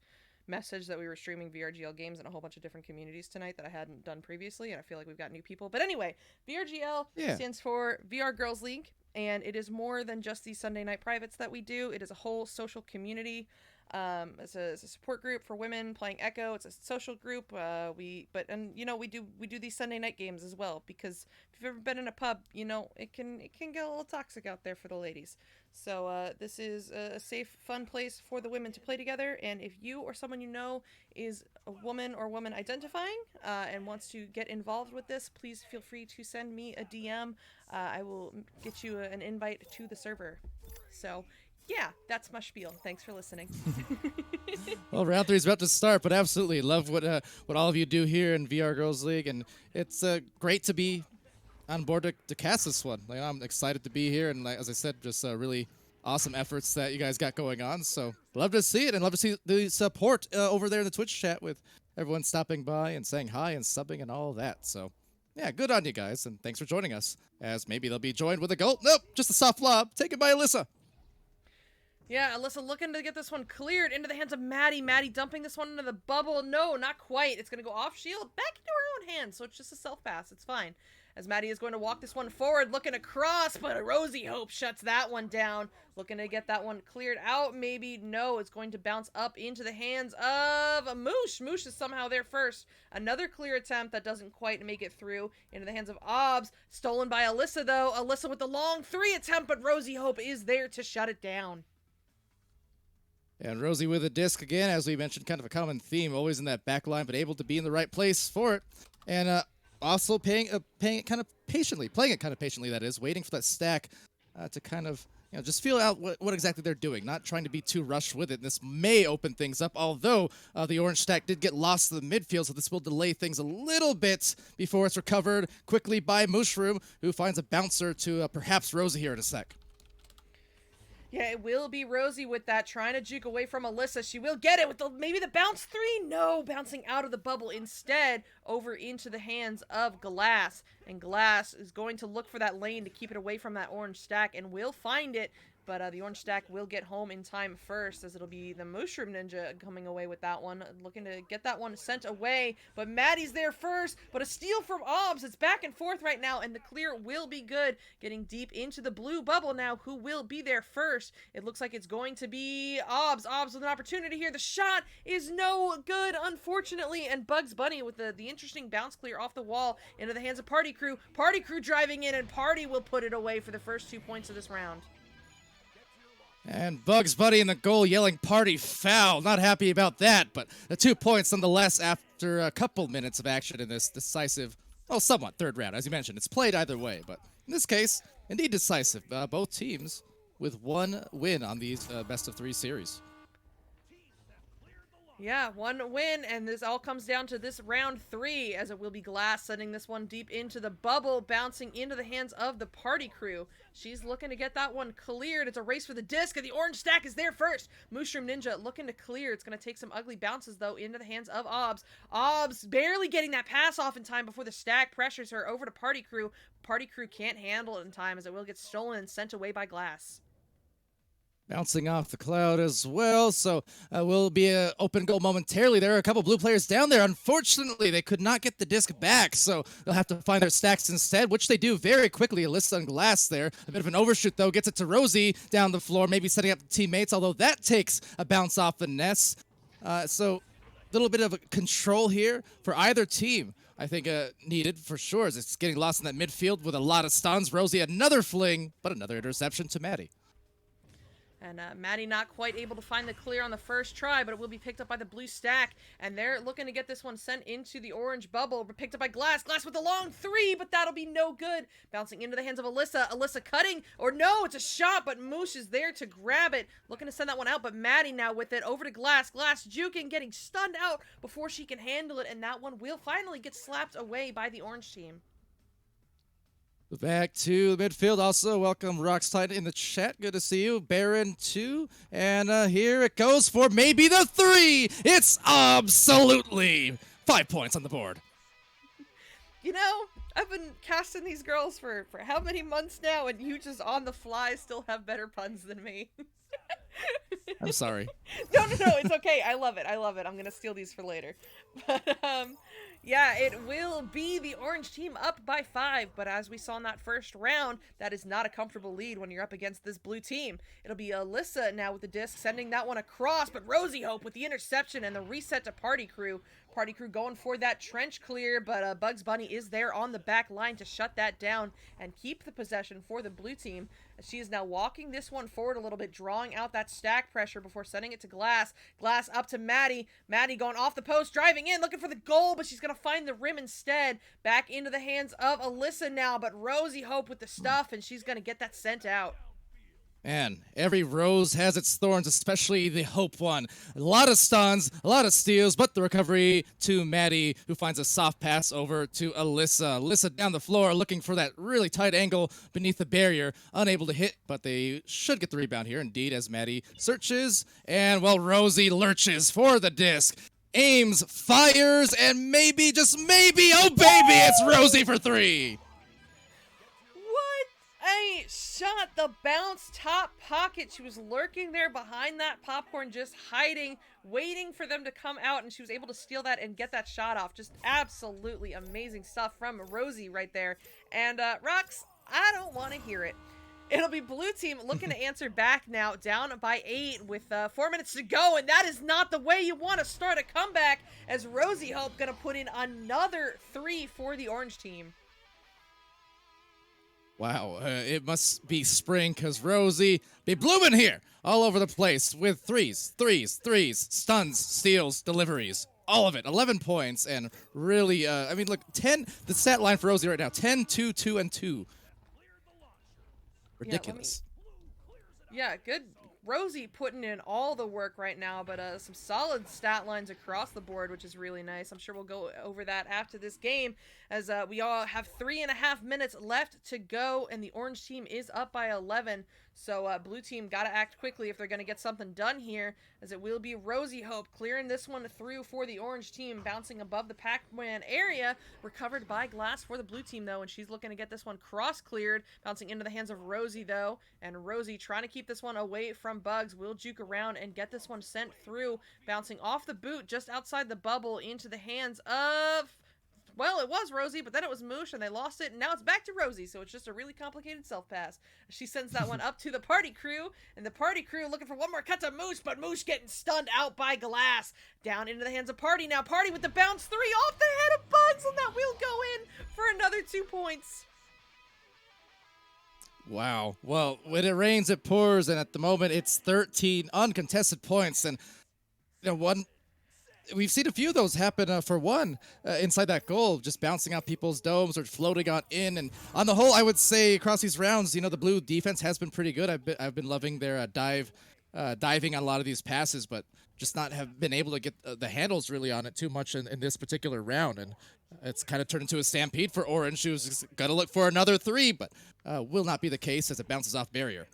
B: message that we were streaming VRGL games in a whole bunch of different communities tonight that I hadn't done previously, and I feel like we've got new people. But anyway, VRGL stands for VR Girls League, and it is more than just these Sunday night privates that we do. It is a whole social community. It's a support group for women playing Echo. It's a social group. We do these Sunday night games as well, because if you've ever been in a pub, you know it can get a little toxic out there for the ladies. So this is a safe, fun place for the women to play together. And if you or someone you know is a woman or woman identifying and wants to get involved with this, please feel free to send me a DM. I will get you an invite to the server. So yeah, that's my spiel. Thanks for listening.
C: Well, round 3 is about to start, but absolutely love what all of you do here in VR Girls League, and it's great to be on board to cast this one. Like, I'm excited to be here, and like, as I said, just really awesome efforts that you guys got going on. So love to see it, and love to see the support over there in the Twitch chat with everyone stopping by and saying hi and subbing and all that. So yeah, good on you guys, and thanks for joining us. As maybe they'll be joined with a goal. Nope, just a soft lob taken by Alyssa.
B: Yeah, Alyssa looking to get this one cleared into the hands of Maddie. Maddie dumping this one into the bubble. No, not quite. It's going to go off shield back into her own hands, so it's just a self-pass. It's fine. As Maddie is going to walk this one forward, looking across, but Rosie Hope shuts that one down. Looking to get that one cleared out, maybe. No, it's going to bounce up into the hands of Moosh. Moosh is somehow there first. Another clear attempt that doesn't quite make it through into the hands of Obs. Stolen by Alyssa, though. Alyssa with the long 3 attempt, but Rosie Hope is there to shut it down.
C: And Rosie with a disc again, as we mentioned, kind of a common theme, always in that back line, but able to be in the right place for it. And also playing it kind of patiently, that is, waiting for that stack to kind of just feel out what exactly they're doing, not trying to be too rushed with it. This may open things up, although the orange stack did get lost to the midfield, so this will delay things a little bit before it's recovered quickly by Mushroom, who finds a bouncer to perhaps Rosie here in a sec.
B: Yeah, it will be Rosie with that, trying to juke away from Alyssa. She will get it with maybe the bounce 3. No, bouncing out of the bubble instead over into the hands of Glass. And Glass is going to look for that lane to keep it away from that orange stack and will find it. But the orange stack will get home in time first, as it'll be the Mushroom Ninja coming away with that one, looking to get that one sent away. But Maddie's there first, but a steal from Obs. It's back and forth right now, and the clear will be good. Getting deep into the blue bubble now. Who will be there first? It looks like it's going to be Obs. Obs with an opportunity here. The shot is no good, unfortunately, and Bugs Bunny with the interesting bounce clear off the wall into the hands of Party Crew. Party Crew driving in, and Party will put it away for the first 2 points of this round.
C: And Bugs Bunny in the goal yelling party foul. Not happy about that, but the 2 points nonetheless after a couple minutes of action in this decisive, well, somewhat third round. As you mentioned, it's played either way, but in this case, indeed decisive. Both teams with 1 win on these best-of-3 series.
B: Yeah, 1 win, and this all comes down to this round 3, as it will be Glass sending this one deep into the bubble, bouncing into the hands of the Party Crew. She's looking to get that one cleared. It's a race for the disc, and the orange stack is there first. Mushroom Ninja looking to clear. It's going to take some ugly bounces, though, into the hands of Obs. Obs barely getting that pass off in time before the stack pressures her over to Party Crew. Party Crew can't handle it in time, as it will get stolen and sent away by Glass.
C: Bouncing off the cloud as well, so will be an open goal momentarily. There are a couple blue players down there. Unfortunately, they could not get the disc back, so they'll have to find their stacks instead, which they do very quickly. Alyssa and Glass there. A bit of an overshoot, though. Gets it to Rosie down the floor, maybe setting up the teammates, although that takes a bounce off the nets. So a little bit of a control here for either team. I think needed for sure, as it's getting lost in that midfield with a lot of stuns. Rosie, another fling, but another interception to Maddie.
B: And Maddie not quite able to find the clear on the first try, but it will be picked up by the blue stack. And they're looking to get this one sent into the orange bubble, but picked up by Glass. Glass with a long 3, but that'll be no good. Bouncing into the hands of Alyssa. Alyssa cutting, or no, it's a shot, but Moosh is there to grab it. Looking to send that one out, but Maddie now with it over to Glass. Glass juking, getting stunned out before she can handle it, and that one will finally get slapped away by the orange team.
C: Back to the midfield. Also, welcome Rocks Titan in the chat. Good to see you. Baron 2. And here it goes for maybe the 3. It's absolutely 5 points on the board.
B: You know, I've been casting these girls for how many months now, and you just on the fly still have better puns than me.
C: I'm sorry.
B: No, it's okay. I love it. I'm going to steal these for later. But, yeah, it will be the orange team up by 5, but as we saw in that first round, that is not a comfortable lead when you're up against this blue team. It'll be Alyssa now with the disc, sending that one across, but Rosie Hope with the interception and the reset to Party Crew. Party Crew going for that trench clear, but Bugs Bunny is there on the back line to shut that down and keep the possession for the blue team. She is now walking this one forward a little bit, drawing out that stack pressure before sending it to Glass. Glass up to Maddie. Maddie going off the post, driving in, looking for the goal, but she's going to find the rim instead. Back into the hands of Alyssa now, but Rosie Hope with the stuff, and she's going to get that sent out.
C: Man, every rose has its thorns, especially the Hope one. A lot of stuns, a lot of steals, but the recovery to Maddie, who finds a soft pass over to Alyssa. Alyssa down the floor looking for that really tight angle beneath the barrier. Unable to hit, but they should get the rebound here, indeed, as Maddie searches. And, well, Rosie lurches for the disc. Aims, fires, and maybe, just maybe, oh baby, it's Rosie for 3.
B: A shot, the bounce top pocket. She was lurking there behind that popcorn, just hiding, waiting for them to come out, and she was able to steal that and get that shot off. Just absolutely amazing stuff from Rosie right there. And Rox, I don't want to hear it. It'll be blue team looking to answer back now, down by 8 with 4 minutes to go, and that is not the way you want to start a comeback, as Rosie Hope gonna put in another 3 for the orange team.
C: Wow, it must be spring, because Rosie be blooming here all over the place with threes, stuns, steals, deliveries, all of it. 11 points, and really, I mean, look, 10, the stat line for Rosie right now, 10, 2, 2, and 2. Ridiculous.
B: Yeah, good. Rosie putting in all the work right now, but some solid stat lines across the board, which is really nice. I'm sure we'll go over that after this game, as we all have 3.5 minutes left to go, and the orange team is up by 11. So blue team got to act quickly if they're going to get something done here, as it will be Rosie Hope clearing this one through for the orange team, bouncing above the Pac-Man area, recovered by Glass for the blue team though, and she's looking to get this one cross cleared, bouncing into the hands of Rosie though, and Rosie trying to keep this one away from Bugs, will juke around and get this one sent through, bouncing off the boot just outside the bubble into the hands of, well, it was Rosie, but then it was Moosh, and they lost it, and now it's back to Rosie, so it's just a really complicated self-pass. She sends that one up to the party crew, and the party crew looking for one more cut to Moosh, but Moosh getting stunned out by Glass. Down into the hands of Party now. Party with the bounce 3 off the head of Bugs, and that will go in for another 2 points.
C: Wow. Well, when it rains, it pours, and at the moment, it's 13 uncontested points, and we've seen a few of those happen for one inside that goal, just bouncing out people's domes or floating on in. And on the whole, I would say across these rounds, the blue defense has been pretty good. I've been loving their diving on a lot of these passes, but just not have been able to get the handles really on it too much in this particular round. And it's kind of turned into a stampede for Orange, who's going to look for another 3, but will not be the case as it bounces off barrier.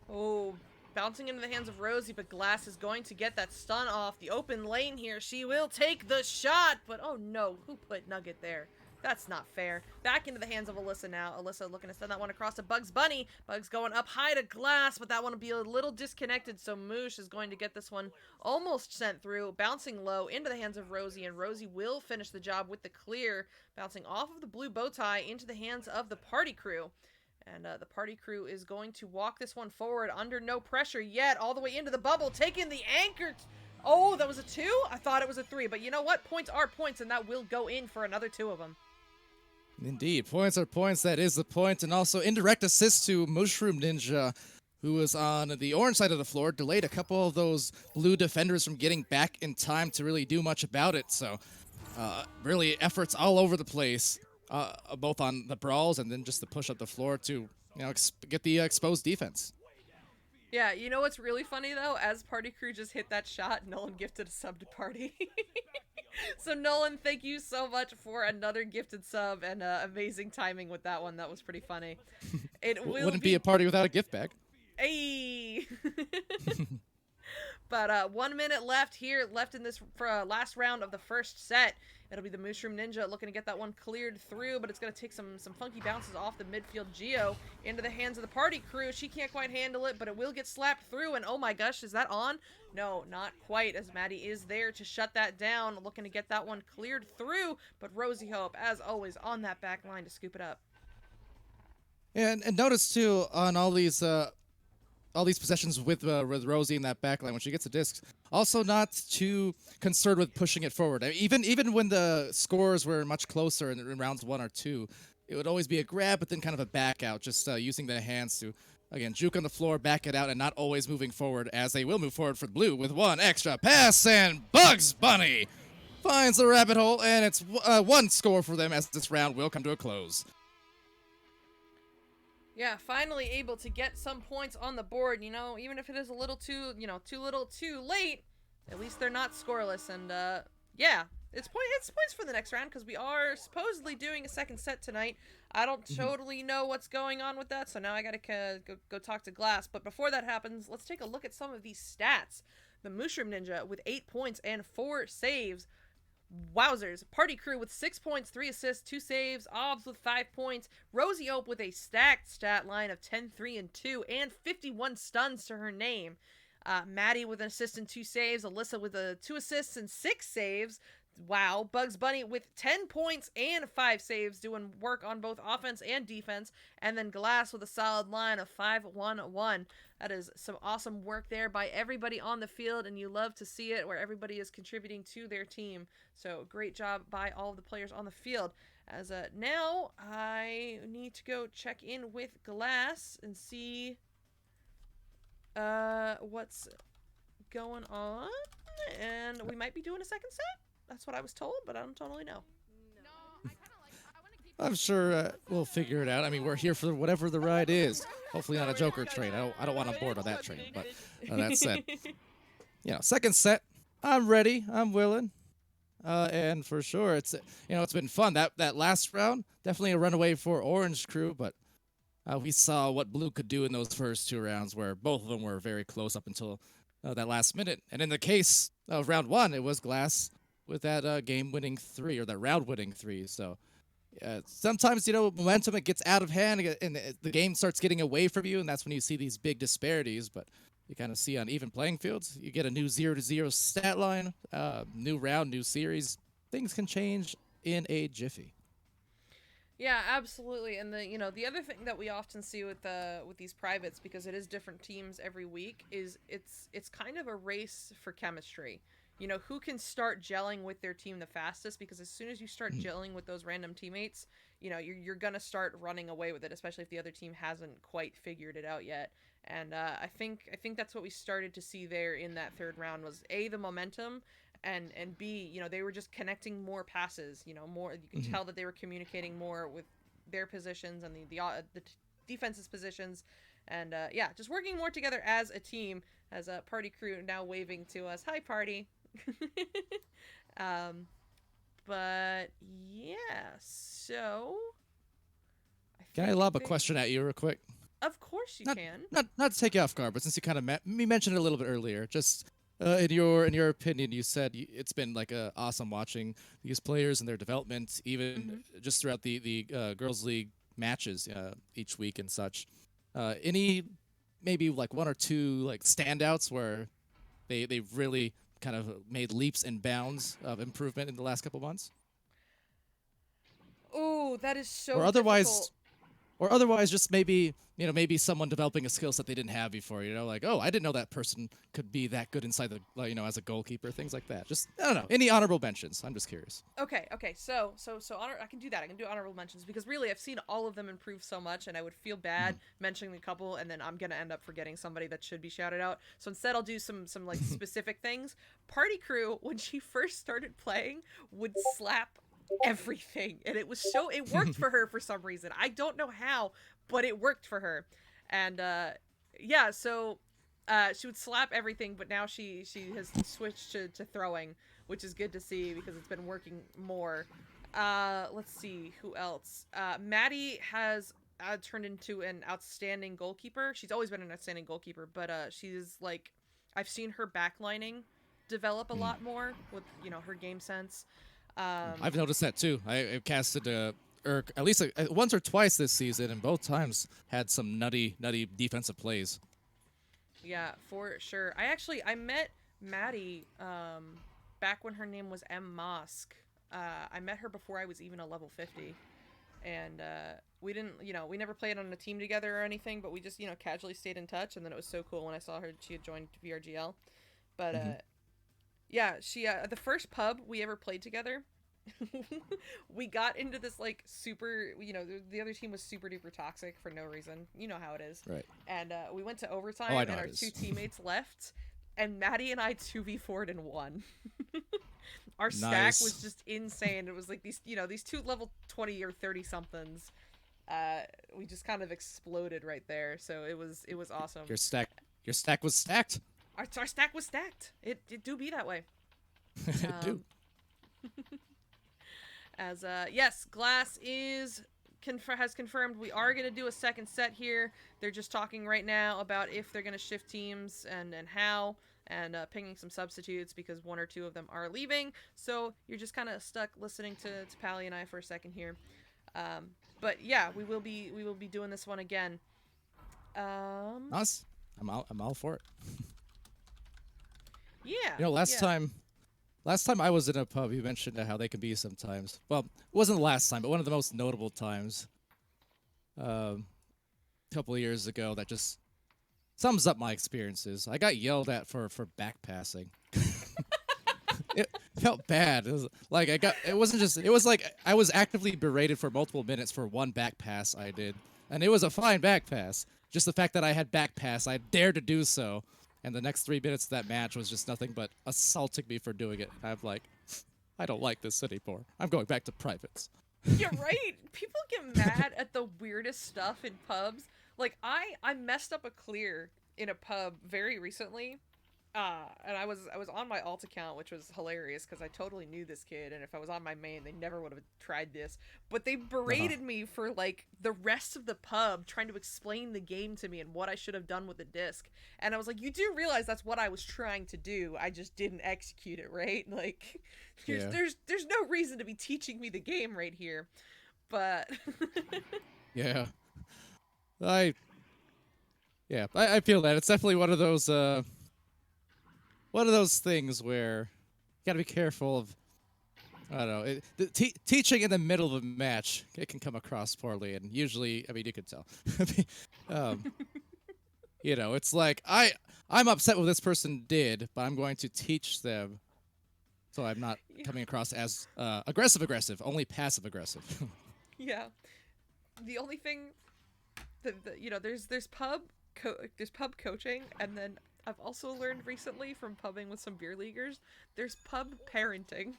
B: Oh, bouncing into the hands of Rosie, but Glass is going to get that stun off the open lane here. She will take the shot, but oh no, who put Nugget there? That's not fair. Back into the hands of Alyssa now. Alyssa looking to send that one across to Bugs Bunny. Bugs going up high to Glass, but that one will be a little disconnected, so Moosh is going to get this one almost sent through, bouncing low into the hands of Rosie, and Rosie will finish the job with the clear, bouncing off of the blue bow tie into the hands of the party crew. And the party crew is going to walk this one forward under no pressure yet, all the way into the bubble, taking the anchor. Oh, that was a 2? I thought it was a 3, but you know what? Points are points, and that will go in for another 2 of them.
C: Indeed, points are points. That is the point. And also indirect assist to Mushroom Ninja, who was on the orange side of the floor, delayed a couple of those blue defenders from getting back in time to really do much about it. So really efforts all over the place. Both on the brawls and then just the push up the floor to get the exposed defense.
B: Yeah, you know what's really funny though? As party crew just hit that shot, Nolan gifted a sub to party. So Nolan, thank you so much for another gifted sub and amazing timing with that one. That was pretty funny. It
C: wouldn't be a party without a gift bag.
B: Hey. But 1 minute left in this last round of the first set. It'll be the Mushroom Ninja looking to get that one cleared through, but it's going to take some funky bounces off the midfield Geo into the hands of the party crew. She can't quite handle it, but it will get slapped through, and oh my gosh, is that on? No, not quite, as Maddie is there to shut that down, looking to get that one cleared through, but Rosie Hope, as always, on that back line to scoop it up.
C: And notice, too, on all these possessions with Rosie in that backline, when she gets the discs, also not too concerned with pushing it forward. Even when the scores were much closer in rounds 1 or 2, it would always be a grab, but then kind of a back out, just using the hands to, again, juke on the floor, back it out, and not always moving forward, as they will move forward for the blue with one extra pass, and Bugs Bunny finds the rabbit hole, and it's 1 score for them as this round will come to a close.
B: Yeah, finally able to get some points on the board, even if it is a little too little too late, at least they're not scoreless, and yeah, it's points for the next round, because we are supposedly doing a second set tonight. I don't totally know what's going on with that, so now I gotta go talk to Glass, but before that happens, let's take a look at some of these stats. The Mushroom Ninja with 8 points and 4 saves. Wowzers. Party crew with 6 points, 3 assists, 2 saves. Obs with 5 points. Rosie Hope with a stacked stat line of 10, 3, and 2, and 51 stuns to her name. Maddie with an assist and 2 saves. Alyssa with 2 assists and 6 saves. Wow. Bugs Bunny with 10 points and 5 saves, doing work on both offense and defense. And then Glass with a solid line of 5-1-1. That is some awesome work there by everybody on the field, and you love to see it where everybody is contributing to their team. So great job by all of the players on the field. As now I need to go check in with Glass and see what's going on. And we might be doing a second set. That's what I was told, but I don't totally know.
D: No, I kind of like. I want to keep
C: I'm sure we'll figure it out. I mean, we're here for whatever the ride is. Hopefully not a Joker train. I don't want on board on that train. But that said, second set, I'm ready. I'm willing. And for sure, it's been fun. That last round, definitely a runaway for Orange Crew, but we saw what Blue could do in those first two rounds, where both of them were very close up until that last minute. And in the case of round one, it was Glass with that game-winning three, or that round-winning three. So sometimes, momentum, it gets out of hand, and the game starts getting away from you, and that's when you see these big disparities. But you kind of see on even playing fields, you get a new 0-0 stat line, new round, new series. Things can change in a jiffy.
B: Yeah, absolutely. And the other thing that we often see with these privates, because it is different teams every week, is it's kind of a race for chemistry. Who can start gelling with their team the fastest, because as soon as you start gelling with those random teammates, you're going to start running away with it, especially if the other team hasn't quite figured it out yet. And I think that's what we started to see there in that third round was A, the momentum, and B, they were just connecting more passes, more, you can tell that they were communicating more with their positions and the defense's positions, and just working more together as a team, as a Party Crew now waving to us. Hi, Party. But yeah, so
C: Can I lob a question at you real quick?
B: Of course you can.
C: Not to take you off guard, but since you kind of mentioned it a little bit earlier, just in your opinion, you said it's been like awesome watching these players and their development, even just throughout the girls' league matches each week and such. Any maybe like one or two like standouts where they really kind of made leaps and bounds of improvement in the last couple months?
B: Oh, that is so
C: or otherwise
B: difficult.
C: or otherwise just maybe someone developing a skill set they didn't have before, like, oh, I didn't know that person could be that good inside the as a goalkeeper, things like that. Just, I don't know, any honorable mentions? I'm just curious.
B: Okay, so I can do that. I can do honorable mentions, because really I've seen all of them improve so much, and I would feel bad mentioning a couple, and then I'm gonna end up forgetting somebody that should be shouted out. So instead, I'll do some like specific things. Party Crew, when she first started playing, would slap everything, and it worked for her for some reason. I don't know how, but it worked for her. And so she would slap everything, but now she has switched to throwing, which is good to see, because it's been working more. Let's see who else. Maddie has turned into an outstanding goalkeeper. She's always been an outstanding goalkeeper, but she's like, I've seen her backlining develop a lot more with her game sense.
C: I've noticed that too. I've casted Urk at least once or twice this season, and both times had some nutty defensive plays.
B: Yeah, for sure. I met Maddie back when her name was M. Mosk. I met her before I was even a level 50. And we didn't, we never played on a team together or anything, but we just, casually stayed in touch. And then it was so cool when I saw her, she had joined VRGL. But yeah, she, the first pub we ever played together, we got into this like super, the other team was super duper toxic for no reason. You know how it is.
C: Right.
B: And we went to overtime, and our two teammates left, and Maddie and I 2v4'd and won. Our stack was just insane. It was like these two level 20 or 30 somethings. We just kind of exploded right there. So it was awesome.
C: Your stack was stacked.
B: Our stack was stacked. It do be that way.
C: It do.
B: As yes, Glass has confirmed we are going to do a second set here. They're just talking right now about if they're going to shift teams and how, and pinging some substitutes, because one or two of them are leaving. So you're just kind of stuck listening to Pally and I for a second here. But yeah, we will be doing this one again.
C: Us? I'm all for it.
B: Yeah.
C: Last time I was in a pub, you mentioned how they can be sometimes. Well, it wasn't the last time, but one of the most notable times. A couple of years ago, that just sums up my experiences. I got yelled at for back passing. It felt bad. It was like it was like I was actively berated for multiple minutes for one back pass I did. And it was a fine back pass. Just the fact that I had back pass, I dared to do so. And the next 3 minutes of that match was just nothing but assaulting me for doing it. I'm like, I don't like this anymore. I'm going back to privates.
B: You're right. People get mad at the weirdest stuff in pubs. Like I messed up a clear in a pub very recently. And I was on my alt account, which was hilarious because I totally knew this kid, and if I was on my main, they never would have tried this. But they berated me for like the rest of the pub, trying to explain the game to me and what I should have done with the disc. And I was like, you do realize that's what I was trying to do. I just didn't execute it right. Like,
C: Yeah.
B: there's no reason to be teaching me the game right here. But
C: Yeah. I I feel that. It's definitely one of those things where you gotta be careful of. I don't know. Teaching in the middle of a match, it can come across poorly, and usually, I mean, you could tell. um, it's like I'm upset what this person did, but I'm going to teach them, so I'm not coming across as aggressive, only passive aggressive.
B: yeah, the only thing there's pub coaching, and then I've also learned recently from pubbing with some beer leaguers, there's pub parenting.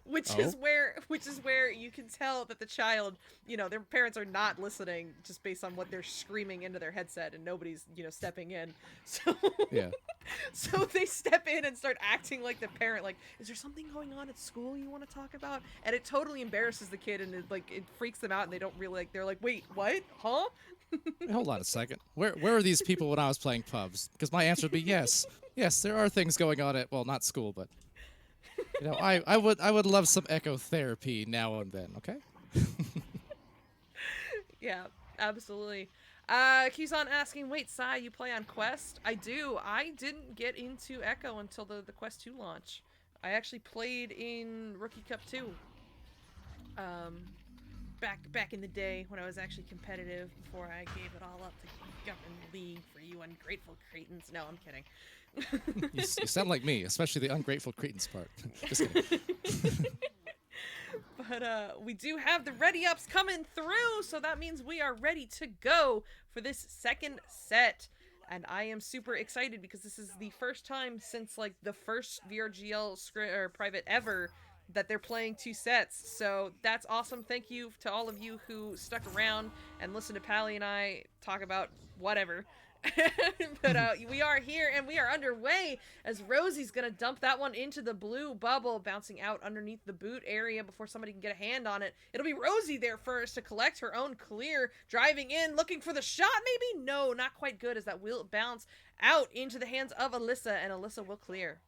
B: which is where you can tell that the child, their parents are not listening just based on what they're screaming into their headset, and nobody's, stepping in. So
C: Yeah.
B: so they step in and start acting like the parent, like, is there something going on at school you want to talk about? And it totally embarrasses the kid, and it freaks them out, and they don't really they're like, wait, what? Huh?
C: Hey, hold on a second. Where are these people when I was playing pubs? Because my answer would be yes. Yes, there are things going on at, well, not school, but I would love some echo therapy now and then. Okay.
B: Yeah, absolutely. Kizan asking, wait, Sai, you play on Quest? I do. I didn't get into Echo until the Quest 2 launch. I actually played in Rookie Cup 2. Back in the day when I was actually competitive, before I gave it all up to Government League for you ungrateful cretins. No, I'm kidding.
C: You sound like me, especially the ungrateful cretins part. Just kidding.
B: But we do have the ready ups coming through, so that means we are ready to go for this second set. And I am super excited because this is the first time since like the first VRGL private ever that they're playing 2 sets. So that's awesome. Thank you to all of you who stuck around and listened to Pally and I talk about whatever. But we are here and we are underway as Rosie's gonna dump that one into the blue bubble, bouncing out underneath the boot area before somebody can get a hand on it. It'll be Rosie there first to collect her own clear, driving in, looking for the shot. Maybe no, not quite good, as that will bounce out into the hands of Alyssa, and Alyssa will clear.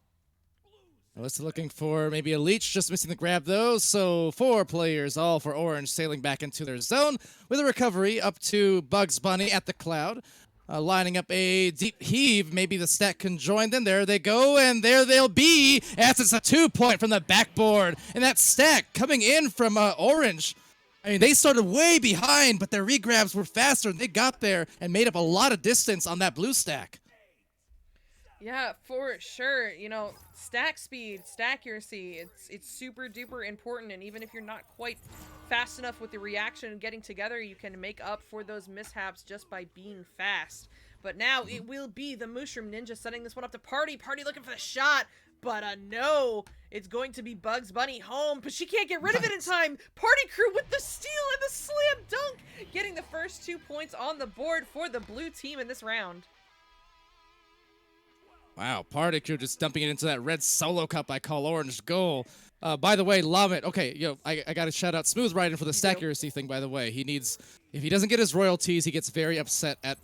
C: Alyssa looking for maybe a leech, just missing the grab though. So 4 players, all for orange, sailing back into their zone with a recovery up to Bugs Bunny at the cloud. Lining up a deep heave. Maybe the stack can join them. There they go, and there they'll be, as it's a 2-point from the backboard. And that stack coming in from orange. I mean, they started way behind, but their regrabs were faster, and they got there and made up a lot of distance on that blue stack.
B: Yeah, for sure. Stack speed, stack accuracy, it's super duper important, and even if you're not quite fast enough with the reaction and getting together, you can make up for those mishaps just by being fast. But now it will be the Mushroom Ninja setting this one up to Party. Party looking for the shot, but no, it's going to be Bugs Bunny home, but she can't get rid of it in time. Party Crew with the steal and the slam dunk, getting the first 2 points on the board for the blue team in this round.
C: Wow, Party Crew just dumping it into that red solo cup I call orange goal. By the way, love it. Okay, I got to shout out Smooth Riding for the stack accuracy thing, by the way. If he doesn't get his royalties, he gets very upset at,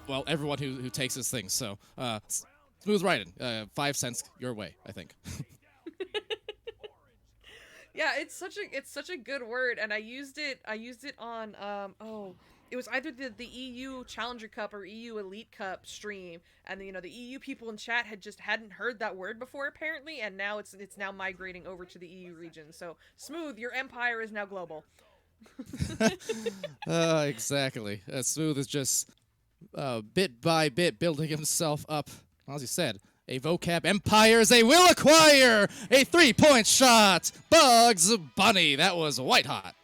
C: well, everyone who takes his things. So, Smooth Riding, 5 cents your way, I think.
B: Yeah, it's such a good word, and I used it on it was either the EU Challenger Cup or EU Elite Cup stream, and the EU people in chat hadn't heard that word before apparently, and now it's now migrating over to the EU region. So Smooth, your empire is now global.
C: Exactly. Smooth is just bit by bit building himself up. As he said, a vocab empire they will acquire. A 3-point shot. Bugs Bunny. That was white hot.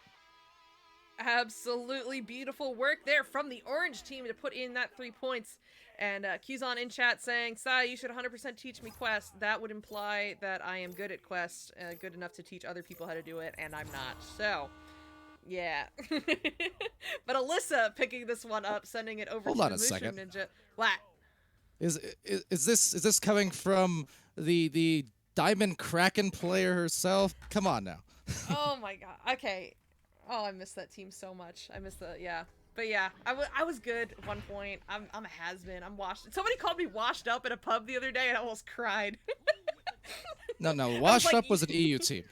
B: Absolutely beautiful work there from the orange team to put in that 3 points. And Kuzon in chat saying, Sai, you should 100% teach me Quest. That would imply that I am good at Quest, good enough to teach other people how to do it, and I'm not. So, yeah. But Alyssa picking this one up, sending it over
C: Hold
B: to
C: on
B: the
C: a
B: Mushroom
C: second.
B: Ninja. What?
C: Is this coming from the Diamond Kraken player herself? Come on now.
B: Oh my god. Okay. Oh, I miss that team so much. I miss yeah. But yeah, I was good at one point. I'm a has-been. I'm washed. Somebody called me washed up at a pub the other day and I almost cried.
C: No,
B: was
C: Washed
B: like,
C: Up was an EU team.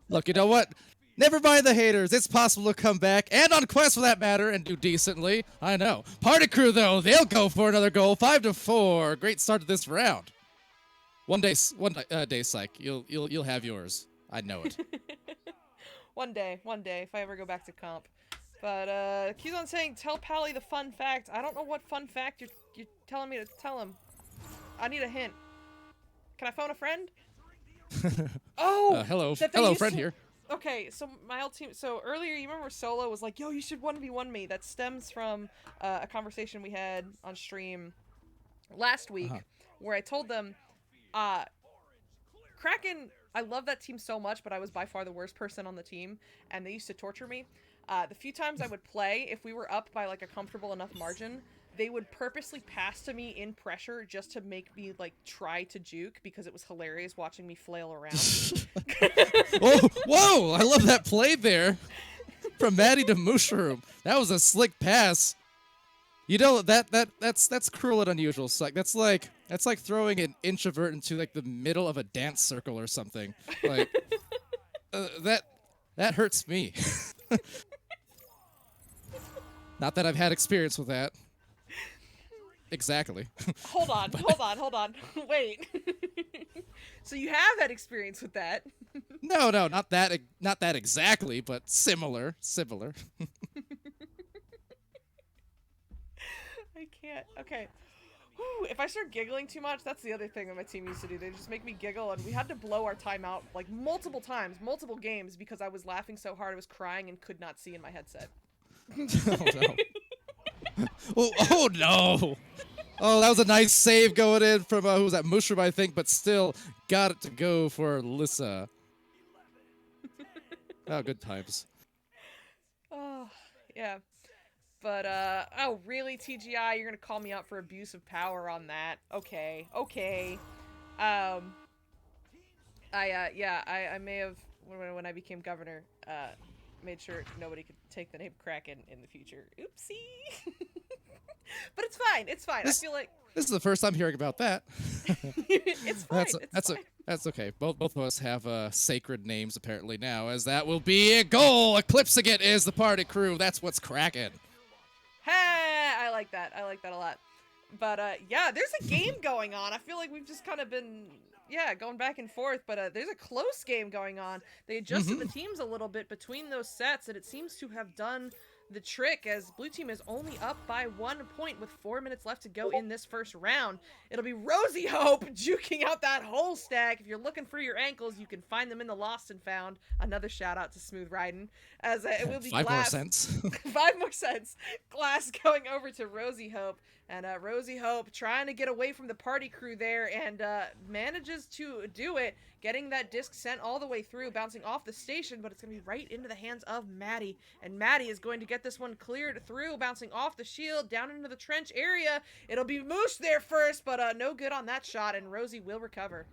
C: Look, you know what? Never mind the haters. It's possible to come back, and on Quest for that matter, and do decently. I know. Party Crew, though, they'll go for another goal. 5-4. Great start to this round. One day, Psych. You'll have yours. I know it.
B: one day, if I ever go back to comp. But Kuzon saying, tell Pally the fun fact. I don't know what fun fact you're telling me to tell him. I need a hint. Can I phone a friend? Oh,
C: hello,
B: friend
C: to... here.
B: Okay, so my old team. So earlier, you remember Solo was like, "Yo, you should 1v1 me." That stems from a conversation we had on stream last week, where I told them, Kraken. I love that team so much, but I was by far the worst person on the team, and they used to torture me. The few times I would play, if we were up by like a comfortable enough margin, they would purposely pass to me in pressure just to make me like try to juke because it was hilarious watching me flail around.
C: Oh, whoa! I love that play there, from Maddie to Mushroom. That was a slick pass. You know that's cruel and unusual. So, like, that's like throwing an introvert into like the middle of a dance circle or something. Like that hurts me. Not that I've had experience with that. Exactly.
B: Hold on. Wait. So you have had experience with that?
C: No, not that exactly, but similar.
B: I can't. Okay. Whew, if I start giggling too much, that's the other thing that my team used to do. They just make me giggle, and we had to blow our timeout like multiple times, multiple games, because I was laughing so hard I was crying and could not see in my headset.
C: Oh no. Oh no! Oh, that was a nice save going in from who was that, Mushroom, I think, but still got it to go for Alyssa. Oh, good times.
B: Oh, yeah. But oh really, TGI, you're gonna call me out for abuse of power on that? Okay. I may have when I became governor, made sure nobody could take the name Kraken in the future. Oopsie. But it's fine. I feel like
C: this is the first I'm hearing about that.
B: it's fine.
C: That's okay. Both of us have sacred names apparently now, as that will be a goal. Eclipsing it is the Party Crew. That's what's cracking.
B: Hey, I like that a lot. But yeah, there's a game going on. I feel like we've just kind of been going back and forth, but there's a close game going on. They adjusted the teams a little bit between those sets, and it seems to have done the trick, as blue team is only up by 1 point with 4 minutes left to go in this first round. It'll be Rosie Hope juking out that whole stack. If you're looking for your ankles, you can find them in the Lost and Found. Another shout out to Smooth Riding, as it will be
C: 5
B: Glass.
C: more cents.
B: 5 more cents. Glass going over to Rosie Hope, and Rosie Hope trying to get away from the Party Crew there, and manages to do it, getting that disc sent all the way through, bouncing off the station, but it's going to be right into the hands of Maddie, and Maddie is going to get this one cleared through, bouncing off the shield, down into the trench area. It'll be Moosh there first, but no good on that shot, and Rosie will recover.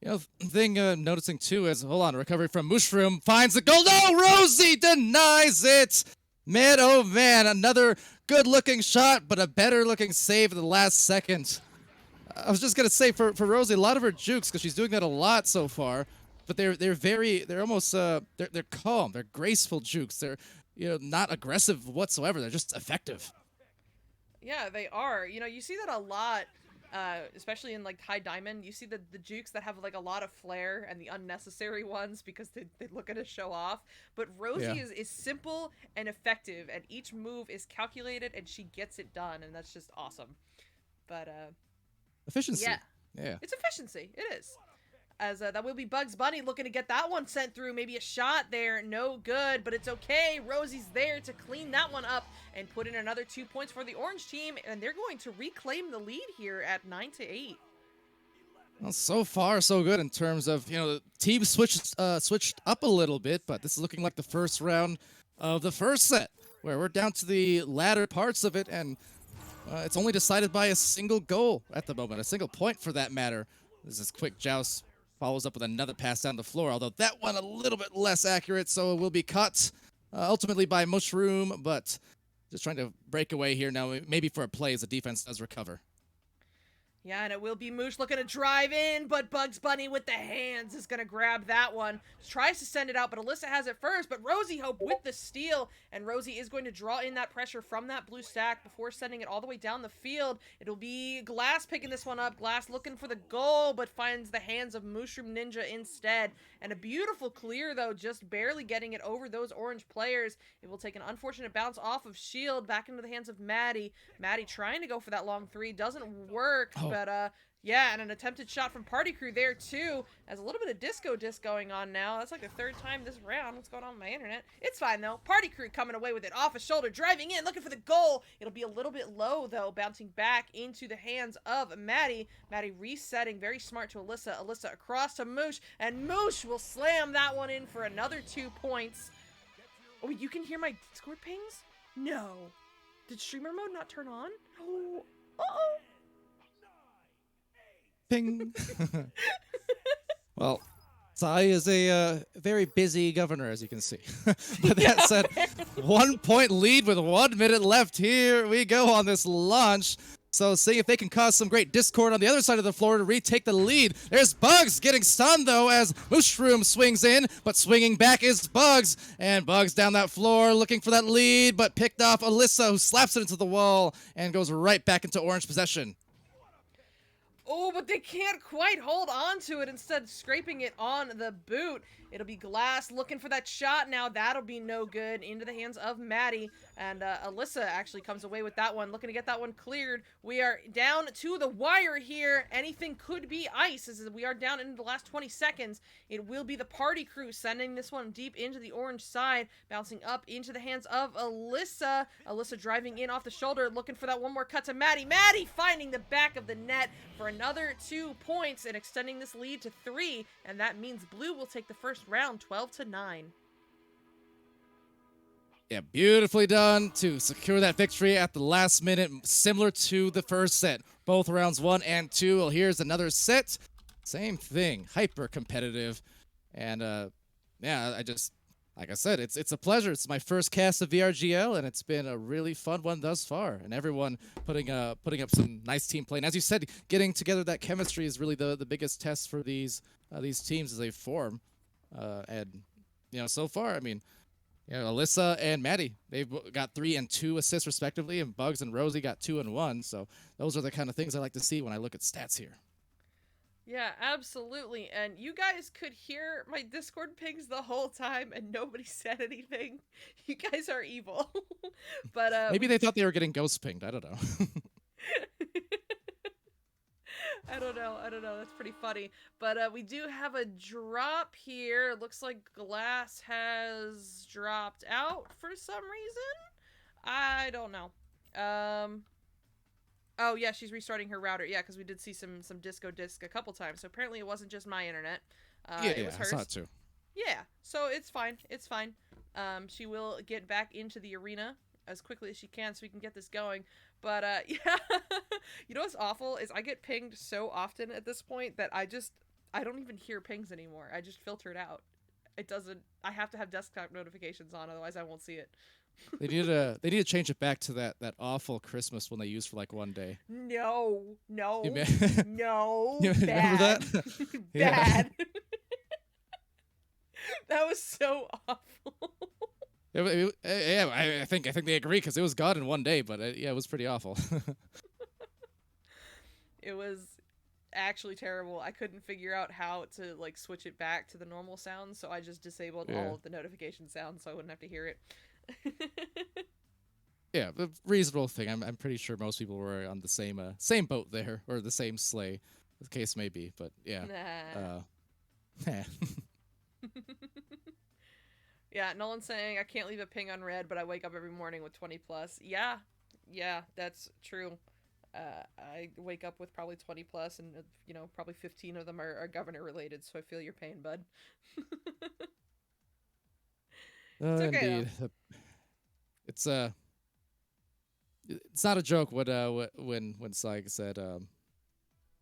C: You know, the thing noticing too is, hold on, recovery from Mushroom, finds the goal. No, Rosie denies it. Man, oh man, another good-looking shot, but a better-looking save at the last second. I was just gonna say for Rosie, a lot of her jukes, because she's doing that a lot so far, but they're almost they're calm, they're graceful jukes. They're not aggressive whatsoever. They're just effective.
B: Yeah, they are. You see that a lot. Especially in like high diamond, you see the jukes that have like a lot of flair and the unnecessary ones because they look at a show off. But Rosie is simple and effective, and each move is calculated, and she gets it done, and that's just awesome. But
C: efficiency.
B: Yeah, it's efficiency. It is. as that will be Bugs Bunny looking to get that one sent through. Maybe a shot there, no good, but it's okay. Rosie's there to clean that one up and put in another 2 points for the orange team, and they're going to reclaim the lead here at 9-8.
C: Well, so far so good in terms of, the team switched up a little bit, but this is looking like the first round of the first set, where we're down to the latter parts of it, and it's only decided by a single goal at the moment, a single point for that matter. This is quick joust, follows up with another pass down the floor, although that one a little bit less accurate, so it will be caught ultimately by Mushroom, but just trying to break away here now, maybe for a play as the defense does recover.
B: Yeah, and it will be Moosh looking to drive in, but Bugs Bunny with the hands is going to grab that one. Tries to send it out, but Alyssa has it first, but Rosie Hope with the steal, and Rosie is going to draw in that pressure from that blue stack before sending it all the way down the field. It'll be Glass picking this one up. Glass looking for the goal, but finds the hands of Mushroom Ninja instead. And a beautiful clear, though, just barely getting it over those orange players. It will take an unfortunate bounce off of Shield back into the hands of Maddie. Maddie trying to go for that long three. Doesn't work. But, yeah, and an attempted shot from Party Crew there, too. Has a little bit of disco disc going on now. That's like the third time this round. What's going on with my internet? It's fine, though. Party Crew coming away with it off his shoulder, driving in, looking for the goal. It'll be a little bit low, though, bouncing back into the hands of Maddie. Maddie resetting, very smart to Alyssa. Alyssa across to Moosh, and Moosh will slam that one in for another 2 points. Oh, you can hear my Discord pings? No. Did streamer mode not turn on? Oh. Uh-oh.
C: Ping. Well, Tsai is a very busy governor, as you can see. But that said, 1 point lead with 1 minute left. Here we go on this launch. So seeing if they can cause some great discord on the other side of the floor to retake the lead. There's Bugs getting stunned, though, as Mushroom swings in, but swinging back is Bugs. And Bugs down that floor looking for that lead, but picked off Alyssa, who slaps it into the wall and goes right back into orange possession.
B: Oh, but they can't quite hold on to it, instead scraping it on the boot. It'll be Glass looking for that shot now. That'll be no good. Into the hands of Maddie. And Alyssa actually comes away with that one, looking to get that one cleared. We are down to the wire here. Anything could be ice, as we are down into the last 20 seconds. It will be the Party Crew sending this one deep into the orange side, bouncing up into the hands of Alyssa. Alyssa driving in off the shoulder, looking for that one more cut to Maddie. Maddie finding the back of the net for another 2 points and extending this lead to 3. And that means Blue will take the first round 12-9.
C: Yeah, beautifully done to secure that victory at the last minute, similar to the first set. Both rounds 1 and 2. Well, here's another set. Same thing, hyper competitive. And yeah, like I said, it's a pleasure. It's my first cast of VRGL, and it's been a really fun one thus far. And everyone putting up some nice team play. And as you said, getting together that chemistry is really the biggest test for these teams as they form. And so far, I mean, Alyssa and Maddie, they've got 3 and 2 assists respectively, and Bugs and Rosie got 2 and 1. So those are the kind of things I like to see when I look at stats here.
B: Yeah, absolutely. And you guys could hear my Discord pings the whole time and nobody said anything. You guys are evil. But
C: maybe they thought they were getting ghost pinged. I don't know.
B: I don't know. That's pretty funny. But we do have a drop here. Looks like Glass has dropped out for some reason. I don't know. Oh, yeah, she's restarting her router. Yeah, because we did see some disco disc a couple times. So apparently it wasn't just my internet. It was hers.
C: I saw it too.
B: Yeah, so it's fine. It's fine. She will get back into the arena as quickly as she can so we can get this going. But, yeah, you know what's awful is I get pinged so often at this point that I don't even hear pings anymore. I just filter it out. I have to have desktop notifications on, otherwise I won't see it.
C: They need to change it back to that awful Christmas one they used for like one day.
B: No.
C: No.
B: Bad.
C: Remember that?
B: Bad. That was so awful.
C: Yeah, I think they agree because it was gone in one day, but yeah, it was pretty awful.
B: It was actually terrible. I couldn't figure out how to like switch it back to the normal sounds, so I just disabled all of the notification sounds so I wouldn't have to hear it.
C: Yeah, a reasonable thing. I'm pretty sure most people were on the same boat there, or the same sleigh, the case may be. But yeah,
B: Nah.
C: Yeah.
B: Yeah, Nolan's saying I can't leave a ping on red, but I wake up every morning with 20 plus. Yeah, that's true. I wake up with probably 20 plus, and probably 15 of them are governor related. So I feel your pain, bud. It's okay
C: Indeed. It's it's not a joke when Saig said what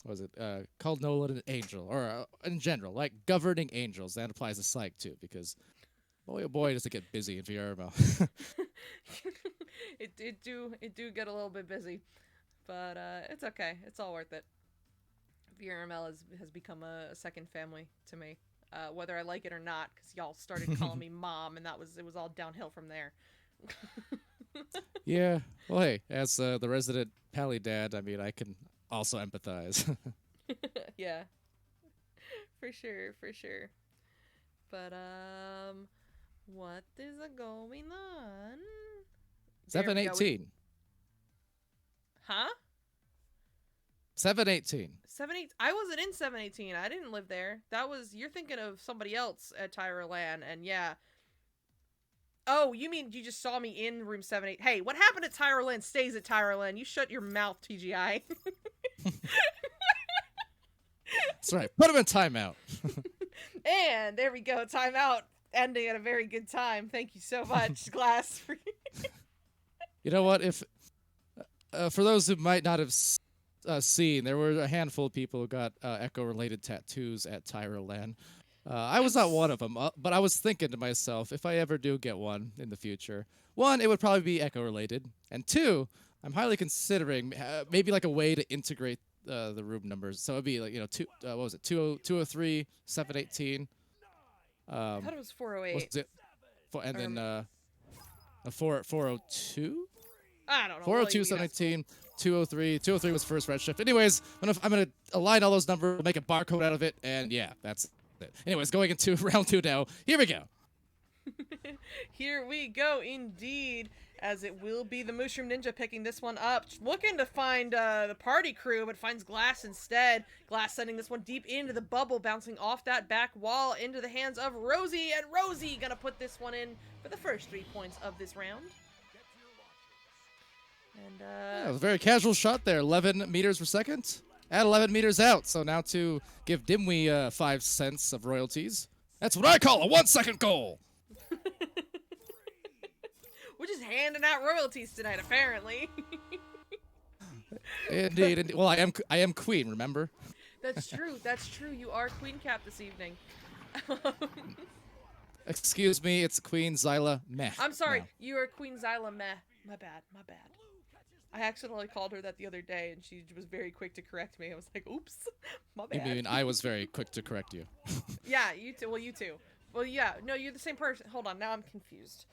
C: was it called Nolan an angel, or in general like governing angels. That applies to Saig too, because boy oh boy does it get busy in VRML.
B: it do get a little bit busy, but it's okay. It's all worth it. VRML has become a second family to me, whether I like it or not, because y'all started calling me mom, and it was all downhill from there.
C: Yeah. Well, hey, as the resident Pally dad, I mean, I can also empathize.
B: Yeah, for sure. But what is going on? There we go.
C: 718.
B: Huh?
C: 718.
B: 718. I wasn't in 718. I didn't live there. You're thinking of somebody else at Tyroland, and yeah. Oh, you mean you just saw me in room 78? Hey, what happened at Tyroland stays at Tyroland. You shut your mouth, TGI.
C: That's right. Put him in timeout.
B: And there we go. Timeout. Ending at a very good time. Thank you so much, Glass.
C: You know what? If for those who might not have seen, there were a handful of people who got Echo-related tattoos at Tyroland. I was not one of them, but I was thinking to myself, if I ever do get one in the future, one, it would probably be Echo-related, and two, I'm highly considering maybe like a way to integrate the room numbers. So it'd be like, what was it, 203, 718.
B: I thought it was 408.
C: What was it? And then 402?
B: I don't know.
C: 402, 718, 203. 203 was first red shift. Anyways, I'm gonna align all those numbers, make a barcode out of it, and yeah, that's it. Anyways, going into round 2 now. Here we go.
B: Here we go, indeed, as it will be the Mushroom Ninja picking this one up. Looking to find the party crew, but finds Glass instead. Glass sending this one deep into the bubble, bouncing off that back wall into the hands of Rosie, and Rosie gonna put this one in for the first 3 points of this round. And
C: Yeah, it was a very casual shot there. 11 meters per second. At 11 meters out. So now to give Dimwee 5 cents of royalties. That's what I call a 1-second goal.
B: we're just handing out royalties tonight, apparently.
C: Indeed. Well, I am queen, remember?
B: That's true. You are Queen Cap this evening.
C: Excuse me, it's Queen Zyla Meh.
B: I'm sorry.
C: now.
B: You are Queen Zyla Meh. My bad. I accidentally called her that the other day, and she was very quick to correct me. I was like, oops, my
C: You
B: bad.
C: mean I was very quick to correct you.
B: Yeah, you too. Well, you too. Well, yeah. No, you're the same person. Hold on. Now I'm confused.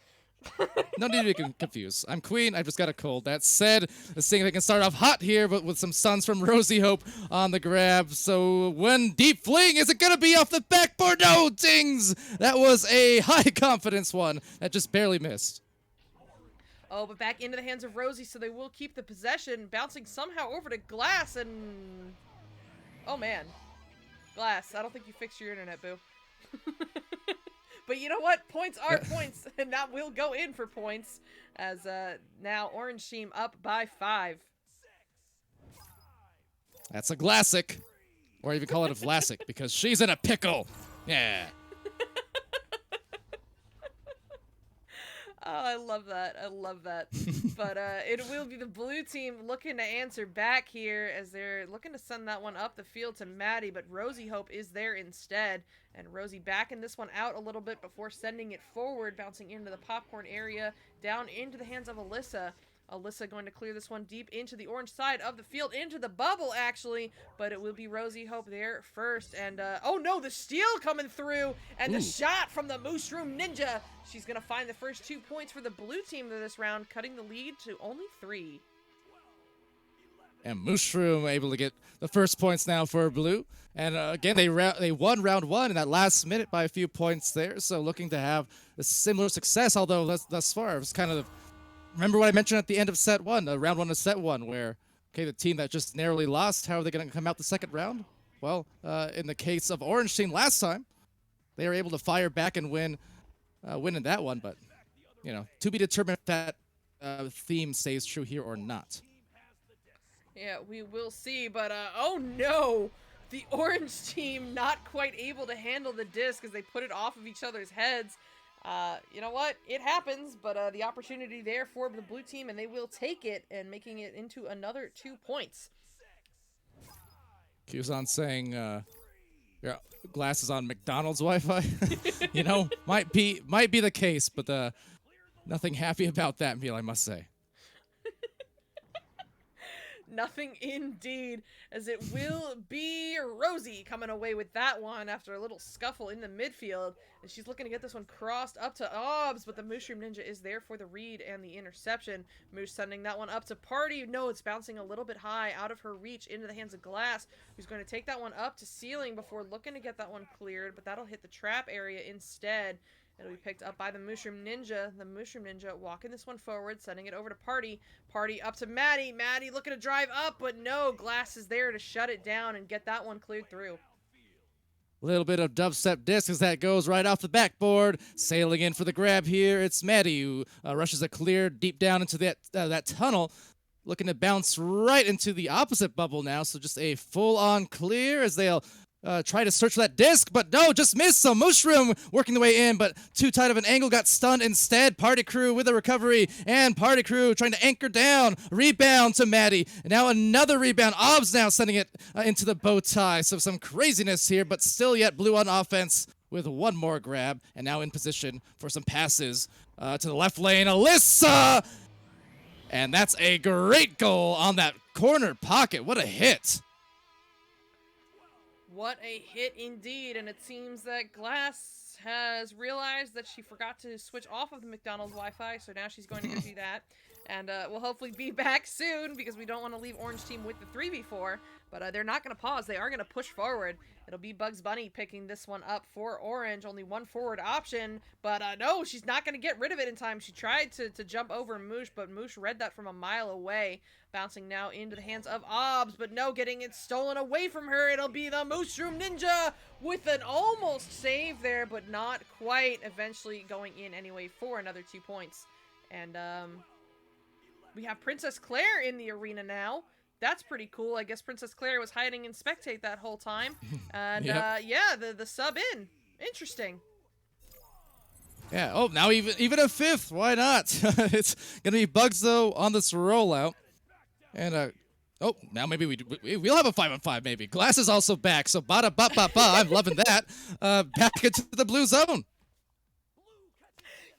C: No need to be confused. I'm queen. I've just got a cold. That said, let's see if I can start off hot here, but with some stuns from Rosie Hope on the grab. So when deep fling, is it going to be off the backboard? No, dings! That was a high confidence one that just barely missed.
B: Oh, but back into the hands of Rosie, so they will keep the possession, bouncing somehow over to Glass, and... Oh, man. Glass, I don't think you fixed your internet, boo. But you know what? Points are points, and that will go in for points, as now Orange Team up by 5.
C: That's a Glassic. Or even call it a Vlasic, because she's in a pickle. Yeah.
B: Oh, I love that. But it will be the blue team looking to answer back here, as they're looking to send that one up the field to Maddie, but Rosie Hope is there instead. And Rosie backing this one out a little bit before sending it forward, bouncing into the popcorn area, down into the hands of Alyssa. Alyssa going to clear this one deep into the orange side of the field, into the bubble, actually. But it will be Rosie Hope there first. And, oh no, the steal coming through. And the shot from the Mushroom Ninja. She's going to find the first 2 points for the blue team of this round, cutting the lead to only 3.
C: And Mushroom able to get the first points now for blue. And again, they won round 1 in that last minute by a few points there. So looking to have a similar success, although thus far it's kind of... Remember what I mentioned at the end of set 1, round 1 of set 1, where, okay, the team that just narrowly lost, how are they going to come out the second round? Well, in the case of Orange Team last time, they are able to fire back and win in that one. But, to be determined if that theme stays true here or not.
B: Yeah, we will see, but oh no! The orange team not quite able to handle the disc as they put it off of each other's heads. You know what? It happens, but the opportunity there for the blue team, and they will take it and making it into another 2 points.
C: Kuzan saying, your glass is on McDonald's Wi-Fi. Might be the case, but nothing happy about that meal, I must say.
B: Nothing indeed, as it will be Rosie coming away with that one after a little scuffle in the midfield. And she's looking to get this one crossed up to Obbs, but the Mushroom Ninja is there for the read and the interception. Moosh sending that one up to Party. No, it's bouncing a little bit high out of her reach into the hands of Glass, who's going to take that one up to ceiling before looking to get that one cleared, but that'll hit the trap area instead. It'll be picked up by the Mushroom Ninja. The Mushroom Ninja walking this one forward, sending it over to Party. Party up to Maddie. Maddie looking to drive up, but no. Glass is there to shut it down and get that one cleared through.
C: A little bit of dubstep disc as that goes right off the backboard. Sailing in for the grab here. It's Maddie who rushes it clear deep down into that tunnel. Looking to bounce right into the opposite bubble now. So just a full-on clear as they'll try to search for that disc, but no, just missed some. Mushroom working the way in, but too tight of an angle, got stunned instead. Party Crew with a recovery, and Party Crew trying to anchor down. Rebound to Maddie, and now another rebound. Obbs now sending it into the bow tie. So some craziness here, but still yet Blue on offense with one more grab, and now in position for some passes to the left lane. Alyssa! And that's a great goal on that corner pocket. What a hit.
B: What a hit indeed, and it seems that Glass has realized that she forgot to switch off of the McDonald's Wi-Fi, so now she's going to go do that. And we'll hopefully be back soon, because we don't want to leave Orange Team with the 3v4, but they're not going to pause. They are going to push forward. It'll be Bugs Bunny picking this one up for Orange. Only one forward option, but no, she's not going to get rid of it in time. She tried to jump over Moosh, but Moosh read that from a mile away. Bouncing now into the hands of Obbs, but no, getting it stolen away from her. It'll be the Mushroom Ninja with an almost save there, but not quite. Eventually going in anyway for another 2 points. And we have Princess Claire in the arena now. That's pretty cool. I guess Princess Claire was hiding in spectate that whole time. And
C: Yep.
B: yeah, the sub in. Interesting.
C: Yeah, oh, now even a fifth. Why not? It's going to be Bugs, though, on this rollout. And, now maybe we'll have a 5-on-5, maybe. Glass is also back, so bada-ba-ba-ba. I'm loving that. Back into the blue zone.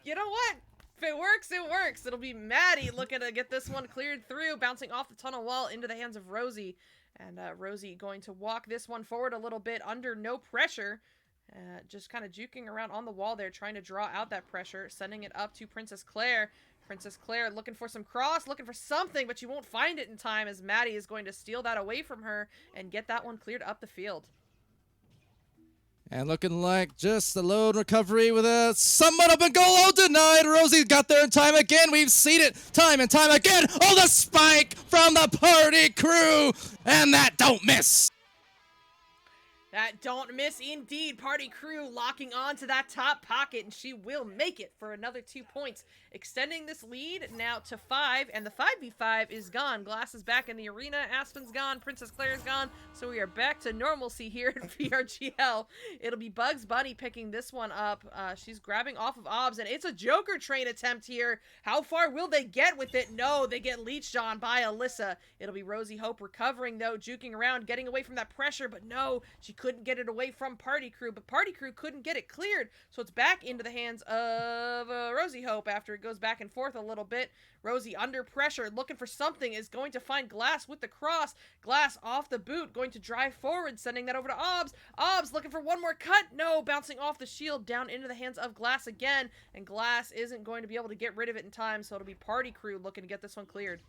B: You know what? If it works, it works. It'll be Maddie looking to get this one cleared through, bouncing off the tunnel wall into the hands of Rosie. And Rosie going to walk this one forward a little bit under no pressure. Just kind of juking around on the wall there, trying to draw out that pressure, sending it up to Princess Claire. Princess Claire looking for some cross, looking for something, but she won't find it in time as Maddie is going to steal that away from her and get that one cleared up the field.
C: And looking like just a lone recovery with a somewhat open goal. Oh, denied. Rosie got there in time again. We've seen it time and time again. Oh, the spike from the Party Crew. And that don't miss.
B: That don't miss indeed. Party Crew locking on to that top pocket, and she will make it for another 2 points, extending this lead now to 5, and the 5v5 is gone. Glass is back in the arena, Aspen's gone, Princess Claire's gone, so we are back to normalcy here at VRGL. It'll be Bugs Bunny picking this one up. She's grabbing off of Obbs, and it's a Joker train attempt here. How far will they get with it? No, they get leeched on by Alyssa. It'll be Rosie Hope recovering, though, juking around, getting away from that pressure, but no, she couldn't get it away from Party Crew, but Party Crew couldn't get it cleared, so it's back into the hands of Rosie Hope after it goes back and forth a little bit. Rosie under pressure, looking for something, is going to find Glass with the cross. Glass off the boot, going to drive forward, sending that over to Obbs. Obbs looking for one more cut. No, bouncing off the shield down into the hands of Glass again, and Glass isn't going to be able to get rid of it in time, so it'll be Party Crew looking to get this one cleared.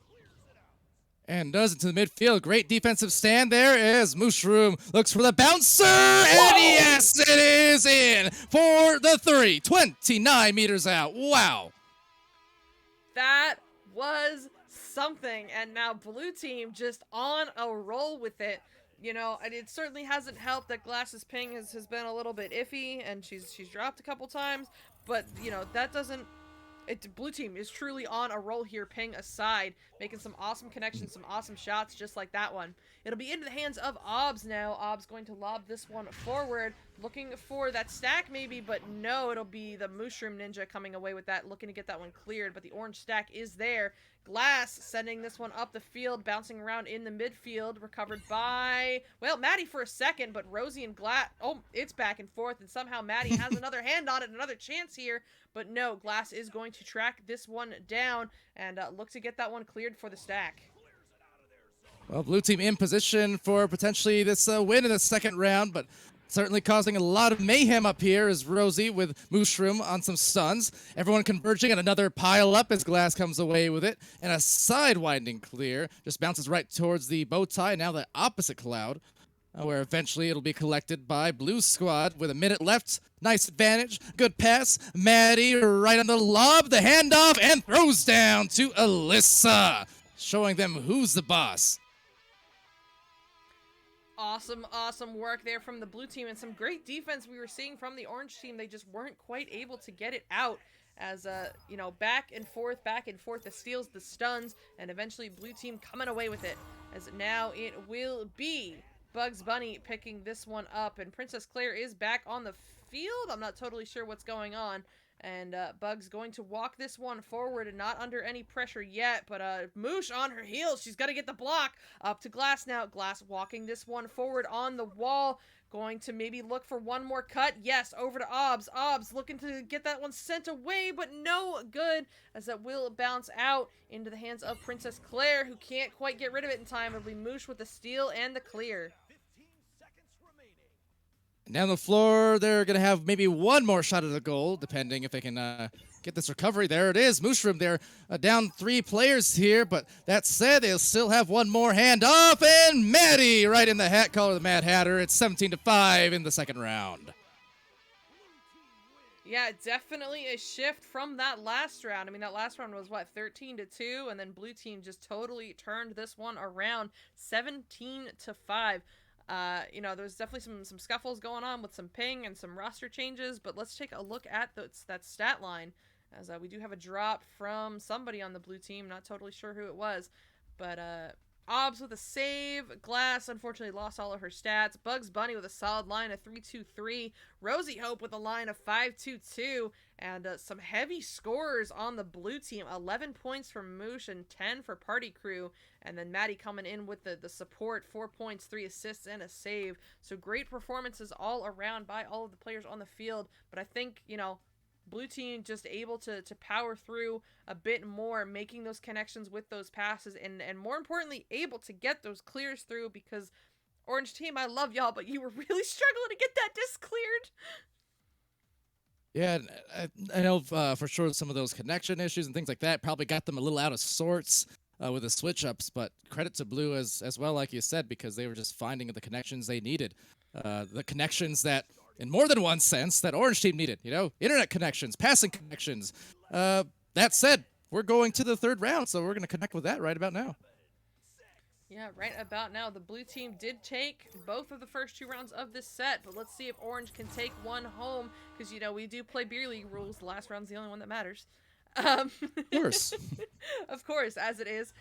C: And does it to the midfield. Great defensive stand there as Mushroom looks for the bouncer. And yes, it is in for the 3. 29 meters out. Wow.
B: That was something. And now blue team just on a roll with it. you know, and it certainly hasn't helped that Glass's ping has been a little bit iffy, and she's dropped a couple times. But you know, that doesn't. Blue team is truly on a roll here, ping aside, making some awesome connections, some awesome shots, just like that one. It'll be into the hands of Obs now. Obs going to lob this one forward, looking for that stack maybe, but no, it'll be the Mushroom Ninja coming away with that, looking to get that one cleared, but the orange stack is there. Glass sending this one up the field, bouncing around in the midfield, recovered by, well, Maddie for a second, but Rosie and Glass, oh, it's back and forth, and somehow Maddie has another hand on it, another chance here, but no, Glass is going to track this one down and look to get that one cleared for the stack.
C: Well, blue team in position for potentially this win in the second round, but certainly causing a lot of mayhem up here is Rosie with Mushroom on some stuns. Everyone converging on another pile up as Glass comes away with it. And a side-winding clear just bounces right towards the bow tie, now the opposite cloud, where eventually it'll be collected by Blue Squad with a minute left. Nice advantage, good pass. Maddie right on the lob, the handoff, and throws down to Alyssa, showing them who's the boss.
B: Awesome work there from the blue team, and some great defense we were seeing from the orange team. They just weren't quite able to get it out as, you know, back and forth, the steals, the stuns, and eventually blue team coming away with it. As now it will be Bugs Bunny picking this one up, and Princess Claire is back on the field. I'm not totally sure what's going on. And Bugs going to walk this one forward and not under any pressure yet. But Moosh on her heels. She's got to get the block. Up to Glass now. Glass walking this one forward on the wall. Going to maybe look for one more cut. Yes, over to Obs. Obs looking to get that one sent away, but no good, as that will bounce out into the hands of Princess Claire, who can't quite get rid of it in time. It'll be Moosh with the steal and the clear.
C: Down the floor, they're going to have maybe one more shot at the goal, depending if they can get this recovery. There it is. Mushroom, they're down 3 players here, but that said, they'll still have one more hand off, and Maddie right in the hat collar, the Mad Hatter. It's 17-5 in the second round.
B: Yeah, definitely a shift from that last round. I mean, that last round was, what, 13-2, and then blue team just totally turned this one around, 17-5. You know, there's definitely some scuffles going on with some ping and some roster changes, but let's take a look at that stat line, as we do have a drop from somebody on the blue team. Not totally sure who it was, but Obs with a save. Glass unfortunately lost all of her stats. Bugs Bunny with a solid line of 3-2-3. Rosie Hope with a line of 5-2-2. And some heavy scorers on the blue team. 11 points for Moosh and 10 for Party Crew. And then Maddie coming in with the support. 4 points, 3 assists, and a save. So great performances all around by all of the players on the field. But I think, you know, blue team just able to power through a bit more, making those connections with those passes, and more importantly, able to get those clears through, because orange team, I love y'all, but you were really struggling to get that disc cleared.
C: Yeah, I know for sure some of those connection issues and things like that probably got them a little out of sorts with the switch-ups, but credit to Blue as well, like you said, because they were just finding the connections they needed. The connections that, in more than one sense, that orange team needed, you know, internet connections, passing connections. That said, we're going to the third round, so we're going to connect with that right about now.
B: Yeah, right about now. The blue team did take both of the first 2 rounds of this set, but let's see if orange can take one home, because, you know, we do play beer league rules. The last round's the only one that matters.
C: Of course.
B: Of course, as it is.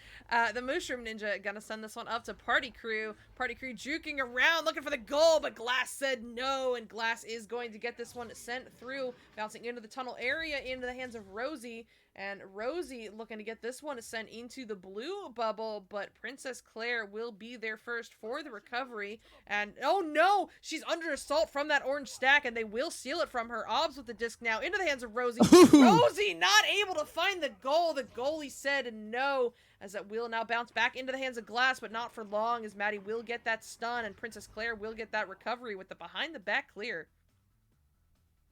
B: The Mushroom Ninja gonna send this one up to Party Crew. Party Crew juking around, looking for the goal, but Glass said no, and Glass is going to get this one sent through, bouncing into the tunnel area, into the hands of Rosie, and Rosie looking to get this one sent into the blue bubble, but Princess Claire will be there first for the recovery, and oh no, she's under assault from that orange stack, and they will steal it from her. Obs with the disc now into the hands of Rosie. Rosie not able to find the goal. The goalie said no, as that will now bounce back into the hands of Glass, but not for long, as Maddie will get that stun, and Princess Claire will get that recovery with the behind the back clear.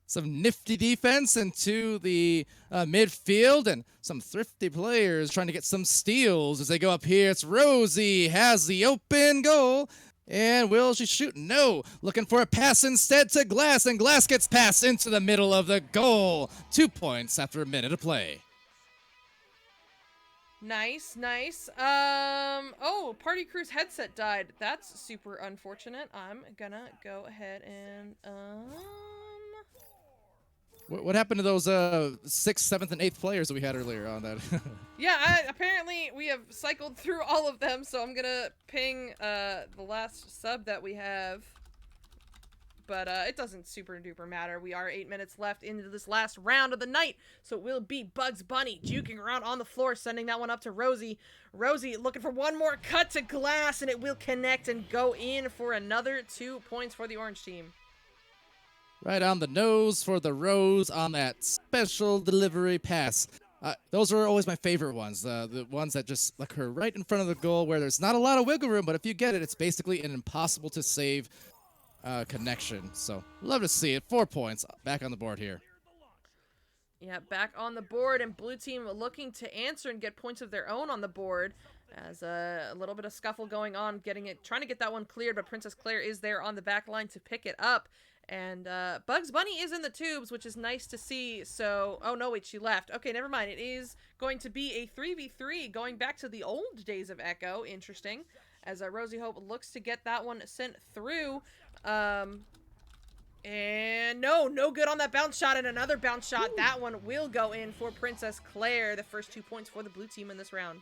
C: Some nifty defense into the midfield, and some thrifty players trying to get some steals as they go up here. It's Rosie has the open goal, and will she shoot? No. Looking for a pass instead to Glass, and Glass gets passed into the middle of the goal. 2 points after a minute of play.
B: Nice, nice. Oh, Party Crew's headset died. That's super unfortunate. I'm gonna go ahead and,
C: What happened to those 6th, 7th, and 8th players that we had earlier on that?
B: Yeah, apparently we have cycled through all of them, so I'm gonna ping, the last sub that we have. But, it doesn't super duper matter. We are 8 minutes left into this last round of the night, so it will be Bugs Bunny juking around on the floor, sending that one up to Rosie. Rosie looking for one more cut to glass, and it will connect and go in for another 2 points for the orange team.
C: Right on the nose for the Rose on that special delivery pass. Those are always my favorite ones. The ones that just occur right in front of the goal where there's not a lot of wiggle room, but if you get it, it's basically an impossible to save connection. So love to see it. 4 points back on the board here.
B: Yeah, back on the board, and blue team looking to answer and get points of their own on the board. As a little bit of scuffle going on, trying to get that one cleared, but Princess Claire is there on the back line to pick it up. And Bugs Bunny is in the tubes, which is nice to see. So, oh no, wait, she left. Okay, never mind. It is going to be a 3v3, going back to the old days of Echo. Interesting. As Rosie Hope looks to get that one sent through. And no good on that bounce shot, and another bounce shot. Ooh. That one will go in for Princess Claire. The first 2 points for the blue team in this round.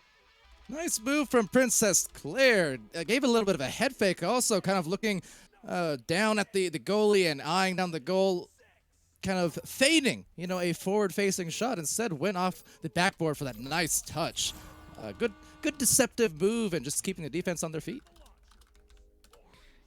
C: Nice move from Princess Claire. Gave a little bit of a head fake, also kind of looking down at the goalie and eyeing down the goal, kind of fading, a forward-facing shot. Instead, went off the backboard for that nice touch. Good deceptive move, and just keeping the defense on their feet.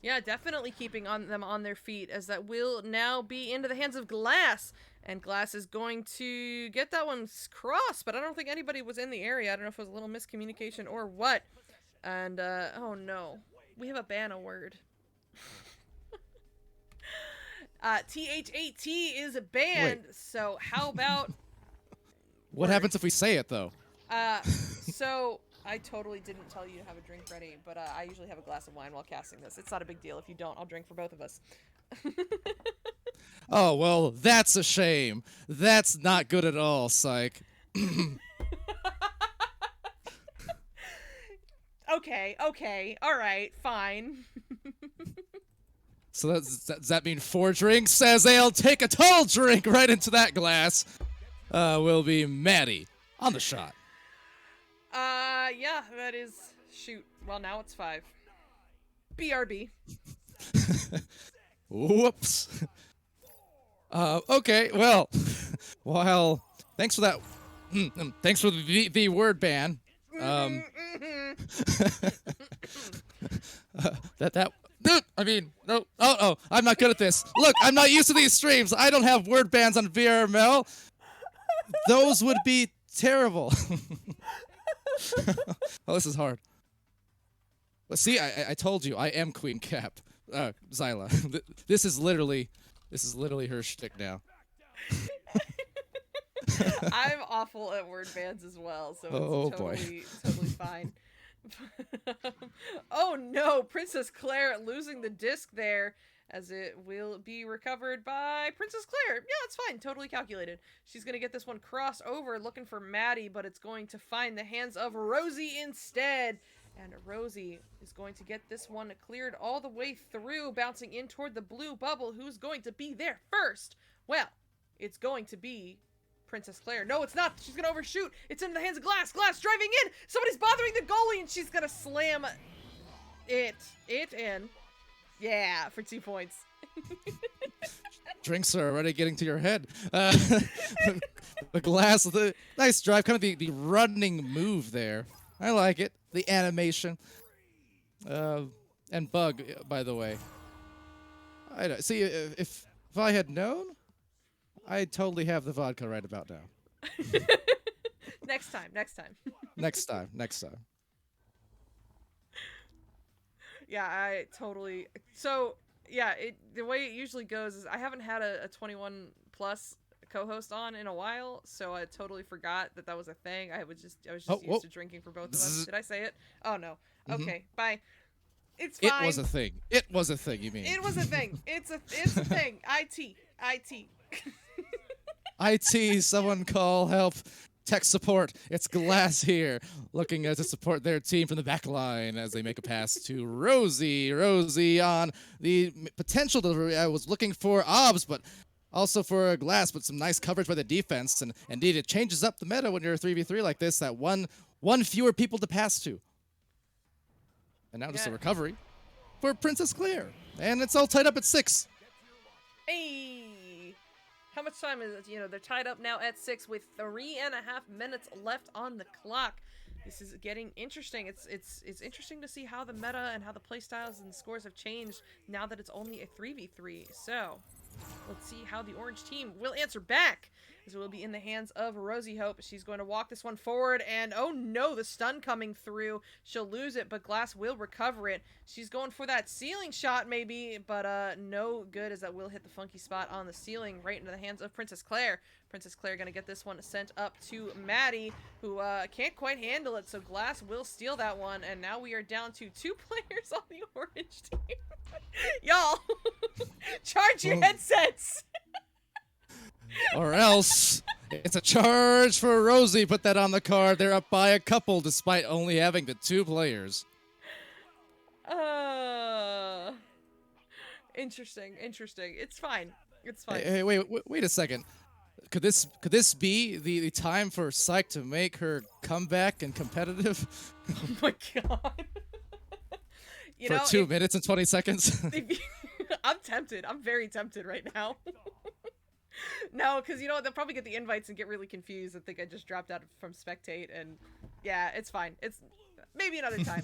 B: Yeah, definitely keeping them on their feet, as that will now be into the hands of Glass. And Glass is going to get that one crossed, but I don't think anybody was in the area. I don't know if it was a little miscommunication or what. And, oh no. We have a ban word. THAT is banned,
C: Wait.
B: So how about...
C: What happens if we say it, though?
B: So... I totally didn't tell you to have a drink ready, but I usually have a glass of wine while casting this. It's not a big deal. If you don't, I'll drink for both of us.
C: Oh, well, that's a shame. That's not good at all, psych.
B: Okay, all right, fine.
C: So does that mean 4 drinks? As they'll take a tall drink right into that glass. Will be Maddie on the shot.
B: Yeah, that is... Shoot. Well, now it's 5. BRB.
C: Whoops. Okay, well, thanks for that. Thanks for the word ban. I mean, no. Oh, I'm not good at this. Look, I'm not used to these streams. I don't have word bans on VRML. Those would be terrible. Oh, this is hard. But see, I told you, I am Queen Cap. Zyla. This is literally her shtick now.
B: I'm awful at word bans as well, so it's totally fine. Oh no, Princess Claire losing the disc there, as it will be recovered by Princess Claire. Yeah, it's fine. Totally calculated. She's going to get this one crossed over, looking for Maddie, but it's going to find the hands of Rosie instead. And Rosie is going to get this one cleared all the way through, bouncing in toward the blue bubble. Who's going to be there first? Well, it's going to be Princess Claire. No, it's not. She's going to overshoot. It's in the hands of Glass. Glass driving in. Somebody's bothering the goalie, and she's going to slam it in. Yeah, for 2 points.
C: Drinks are already getting to your head. The Glass, the nice drive, kind of the running move there. I like it. The animation. And Bug, by the way. See, if I had known, I'd totally have the vodka right about now.
B: Next time.
C: Next time.
B: Yeah, I totally... So, yeah, the way it usually goes is I haven't had a 21 plus co-host on in a while, so I totally forgot that was a thing. I was just used to drinking for both of us. Did I say it? Oh, no. Okay, bye. It's fine.
C: It was a thing. It was a thing, you mean.
B: It was a thing. It's a thing. IT.
C: IT, someone call help. tech support. It's Glass here, looking to support their team from the back line as they make a pass to Rosie. Rosie on the potential delivery. I was looking for Obs, but also for Glass, but some nice coverage by the defense. And indeed, it changes up the meta when you're a 3v3 like this, that one fewer people to pass to. And now just a recovery for Princess Claire. And it's all tied up at 6.
B: Hey! How much time is it? You know, they're tied up now at 6 with 3.5 minutes left on the clock. This is getting interesting. It's interesting to see how the meta and how the playstyles and scores have changed now that it's only a 3v3. So, let's see how the orange team will answer back. As it will be in the hands of Rosie Hope. She's going to walk this one forward, and oh no, the stun coming through. She'll lose it, but Glass will recover it. She's going for that ceiling shot maybe, but no good as that will hit the funky spot on the ceiling right into the hands of Princess Claire. Princess Claire going to get this one sent up to Maddie, who can't quite handle it, so Glass will steal that one, and now we are down to 2 players on the orange team. Y'all, charge your headsets!
C: Or else it's a charge for Rosie. Put that on the card. They're up by a couple despite only having the 2 players.
B: Interesting. It's fine.
C: Hey, wait a second. Could this be the time for Psych to make her comeback and competitive?
B: Oh my god.
C: For 2 minutes and 20 seconds?
B: I'm tempted. I'm very tempted right now. No, because you know what? They'll probably get the invites and get really confused and think I just dropped out from Spectate, and yeah, it's fine. It's maybe another time.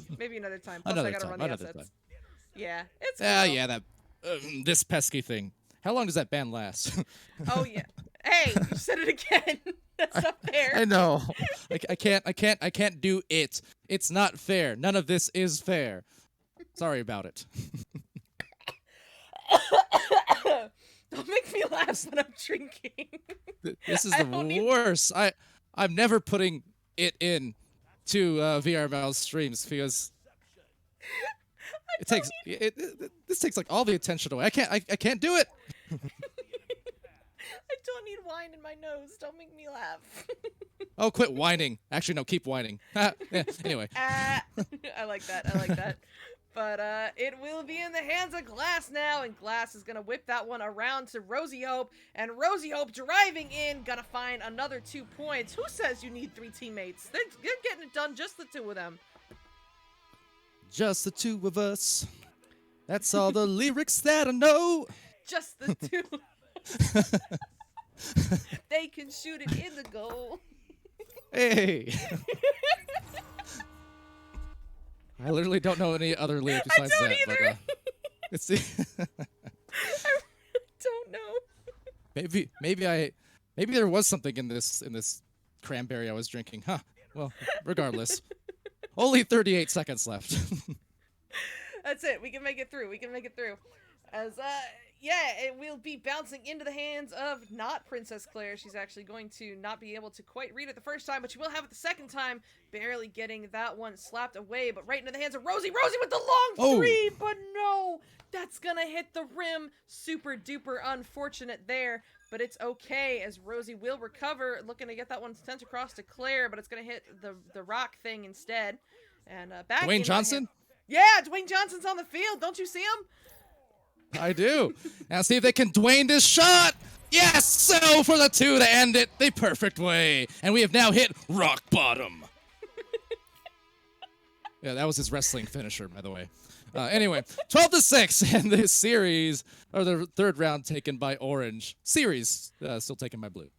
B: Plus, I gotta run the assets. Yeah, it's cool.
C: Yeah, that this pesky thing. How long does that ban last?
B: Oh yeah. Hey, you said it again. That's not fair.
C: I know. I can't do it. It's not fair. None of this is fair. Sorry about it.
B: Don't make me laugh when I'm drinking.
C: This is the worst. I'm never putting it in to VRGL streams because this takes like all the attention away. I can't do it.
B: I don't need wine in my nose. Don't make me laugh.
C: Oh, quit whining. Actually, no, keep whining. Yeah, anyway.
B: I like that. But it will be in the hands of Glass now, and Glass is gonna whip that one around to Rosie Hope, and Rosie Hope driving in, gonna find another 2 points. Who says you need 3 teammates? They're getting it done, just the 2 of them.
C: Just the 2 of us. That's all the lyrics that I know.
B: Just the 2. They can shoot it in the goal.
C: Hey. I literally don't know any other lyrics besides that.
B: Either.
C: But, it's the
B: I don't know.
C: Maybe there was something in this cranberry I was drinking. Huh. Well, regardless. Only 38 seconds left.
B: That's it. We can make it through. As yeah, it will be bouncing into the hands of not Princess Claire. She's actually going to not be able to quite read it the first time, but she will have it the second time, barely getting that one slapped away, but right into the hands of Rosie. Rosie with the long 3, but no! That's gonna hit the rim. Super duper unfortunate there, but it's okay as Rosie will recover, looking to get that one sent across to Claire, but it's gonna hit the rock thing instead. And back
C: Dwayne Johnson?
B: Yeah, Dwayne Johnson's on the field. Don't you see him?
C: I do. Now see if they can Dwayne this shot. Yes! So for the 2 to end it the perfect way. And we have now hit rock bottom. Yeah, that was his wrestling finisher, by the way. Anyway, 12-6 in this series, or the 3rd round taken by Orange. Series still taken by Blue.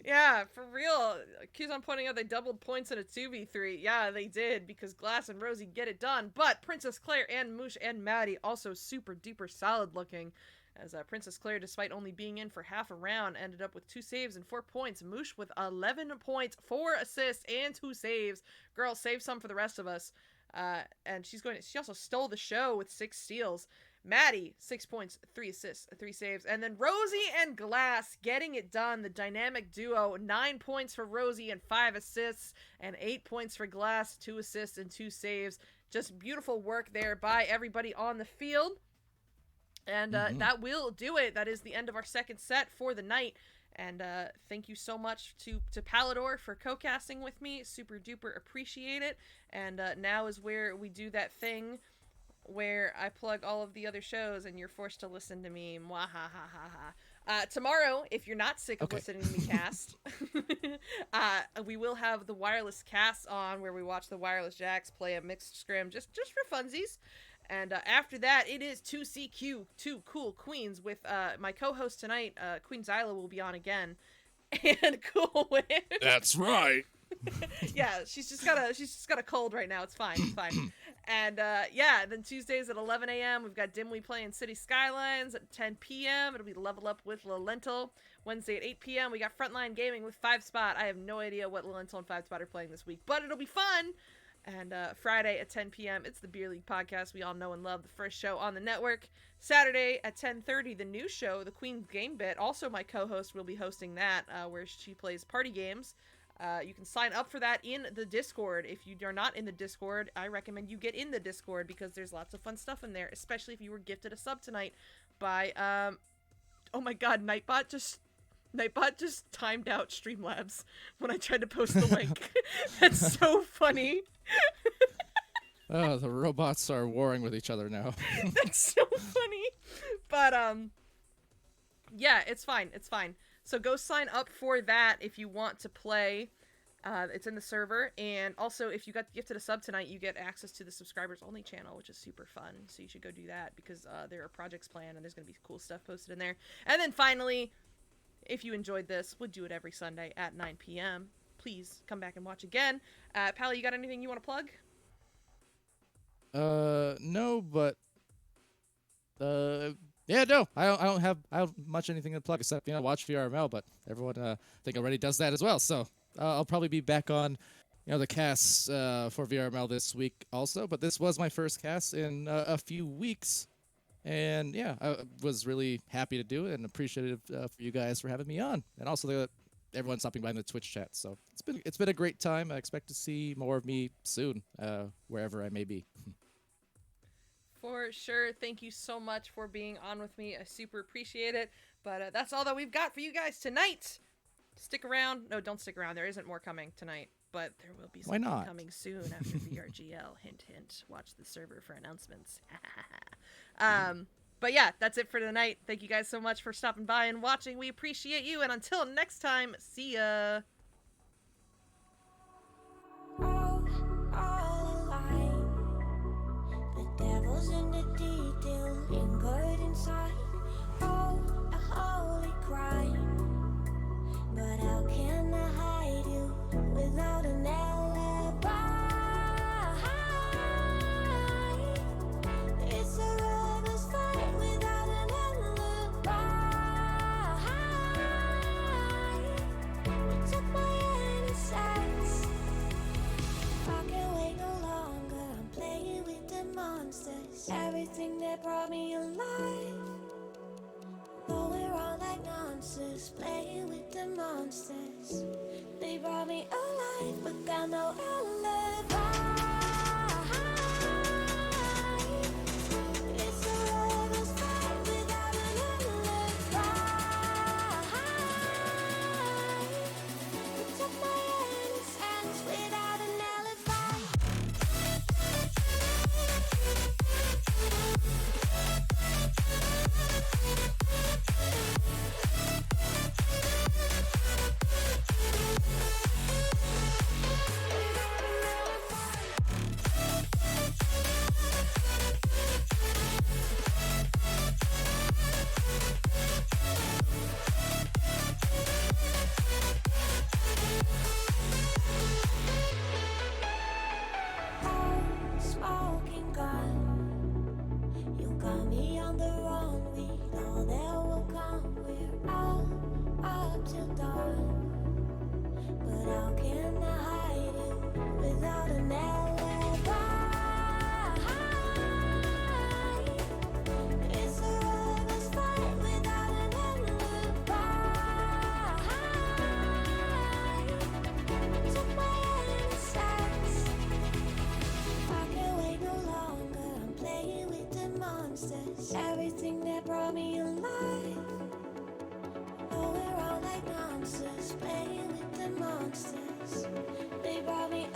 B: Yeah, for real. Q's on pointing out they doubled points in a 2v3. Yeah, they did, because Glass and Rosie get it done. But Princess Claire and Moosh and Maddie also super duper solid looking. As Princess Claire, despite only being in for half a round, ended up with 2 saves and 4 points. Moosh with 11 points, 4 assists, and 2 saves. Girl, save some for the rest of us. And she also stole the show with 6 steals. Maddie, 6 points, 3 assists, 3 saves. And then Rosie and Glass getting it done. The dynamic duo, 9 points for Rosie and 5 assists, and 8 points for Glass, 2 assists and 2 saves. Just beautiful work there by everybody on the field. And that will do it. That is the end of our second set for the night. And thank you so much to Palador for co-casting with me. Super duper appreciate it. And now is where we do that thing where I plug all of the other shows and you're forced to listen to me. Tomorrow, if you're not sick of listening to me cast, we will have the wireless cast on where we watch the Wireless Jacks play a mixed scrim just for funsies. And after that, it is 2CQ, 2 Cool Queens, with my co-host tonight, Queen Zyla, will be on again. And Cool Wind.
C: That's right.
B: Yeah, she's just got a cold right now. It's fine. And then Tuesdays at 11 a.m. we've got Dimly playing City Skylines. At 10 p.m. it'll be Level Up with Lentil. Wednesday at 8 p.m. we got Frontline Gaming with 5 Spot. I have no idea what Lentil and 5 Spot are playing this week, but it'll be fun. And Friday at 10 p.m. it's the Beer League podcast we all know and love, the first show on the network. Saturday at 10:30 the new show, the Queen's Game Bit. Also my co-host will be hosting that, where she plays party games. You can sign up for that in the Discord. If you are not in the Discord, I recommend you get in the Discord because there's lots of fun stuff in there, especially if you were gifted a sub tonight by, oh my god, Nightbot just timed out Streamlabs when I tried to post the link. That's so funny.
C: Oh, the robots are warring with each other now.
B: That's so funny. But, yeah, it's fine. So go sign up for that if you want to play. It's in the server. And also, if you got gifted a sub tonight, you get access to the subscribers only channel, which is super fun. So you should go do that because there are projects planned and there's going to be cool stuff posted in there. And then finally, if you enjoyed this, we'll do it every Sunday at 9 p.m. Please come back and watch again. Pally, you got anything you want to plug?
C: No, but yeah, no, I don't have much anything to plug except watch VRML, but everyone I think already does that as well. So I'll probably be back on the casts for VRML this week also. But this was my first cast in a few weeks, and yeah, I was really happy to do it and appreciative for you guys for having me on, and also everyone stopping by in the Twitch chat. So it's been a great time. I expect to see more of me soon, wherever I may be.
B: For sure. Thank you so much for being on with me. I super appreciate it. But that's all that we've got for you guys tonight. Stick around. No, don't stick around. There isn't more coming tonight. But there will be something coming soon after VRGL. Hint, hint. Watch the server for announcements. But yeah, that's it for tonight. Thank you guys so much for stopping by and watching. We appreciate you. And until next time, see ya.
A: Devil's in the detail, lingered inside. Oh, a holy crime. But how can I hide you without an alibi? It's a lover's fight without an alibi. You took my innocence. I can't wait no longer. I'm playing with the monsters. Everything that brought me alive. Going wrong like nonsense. Playing with the monsters. They brought me alive, but got no alibi. It's a lover's fight without an alibi. You took my innocence without an alibi. Smoking gun, you got me on the run. We know that will come. We're out up till dawn. But how can I hide you without an alibi? It's a lover's fight without an alibi. Took my innocence. I can't wait no longer. I'm playing with the monsters. Everything that brought me alive. Going wrong like answers, playing with the monsters. They brought me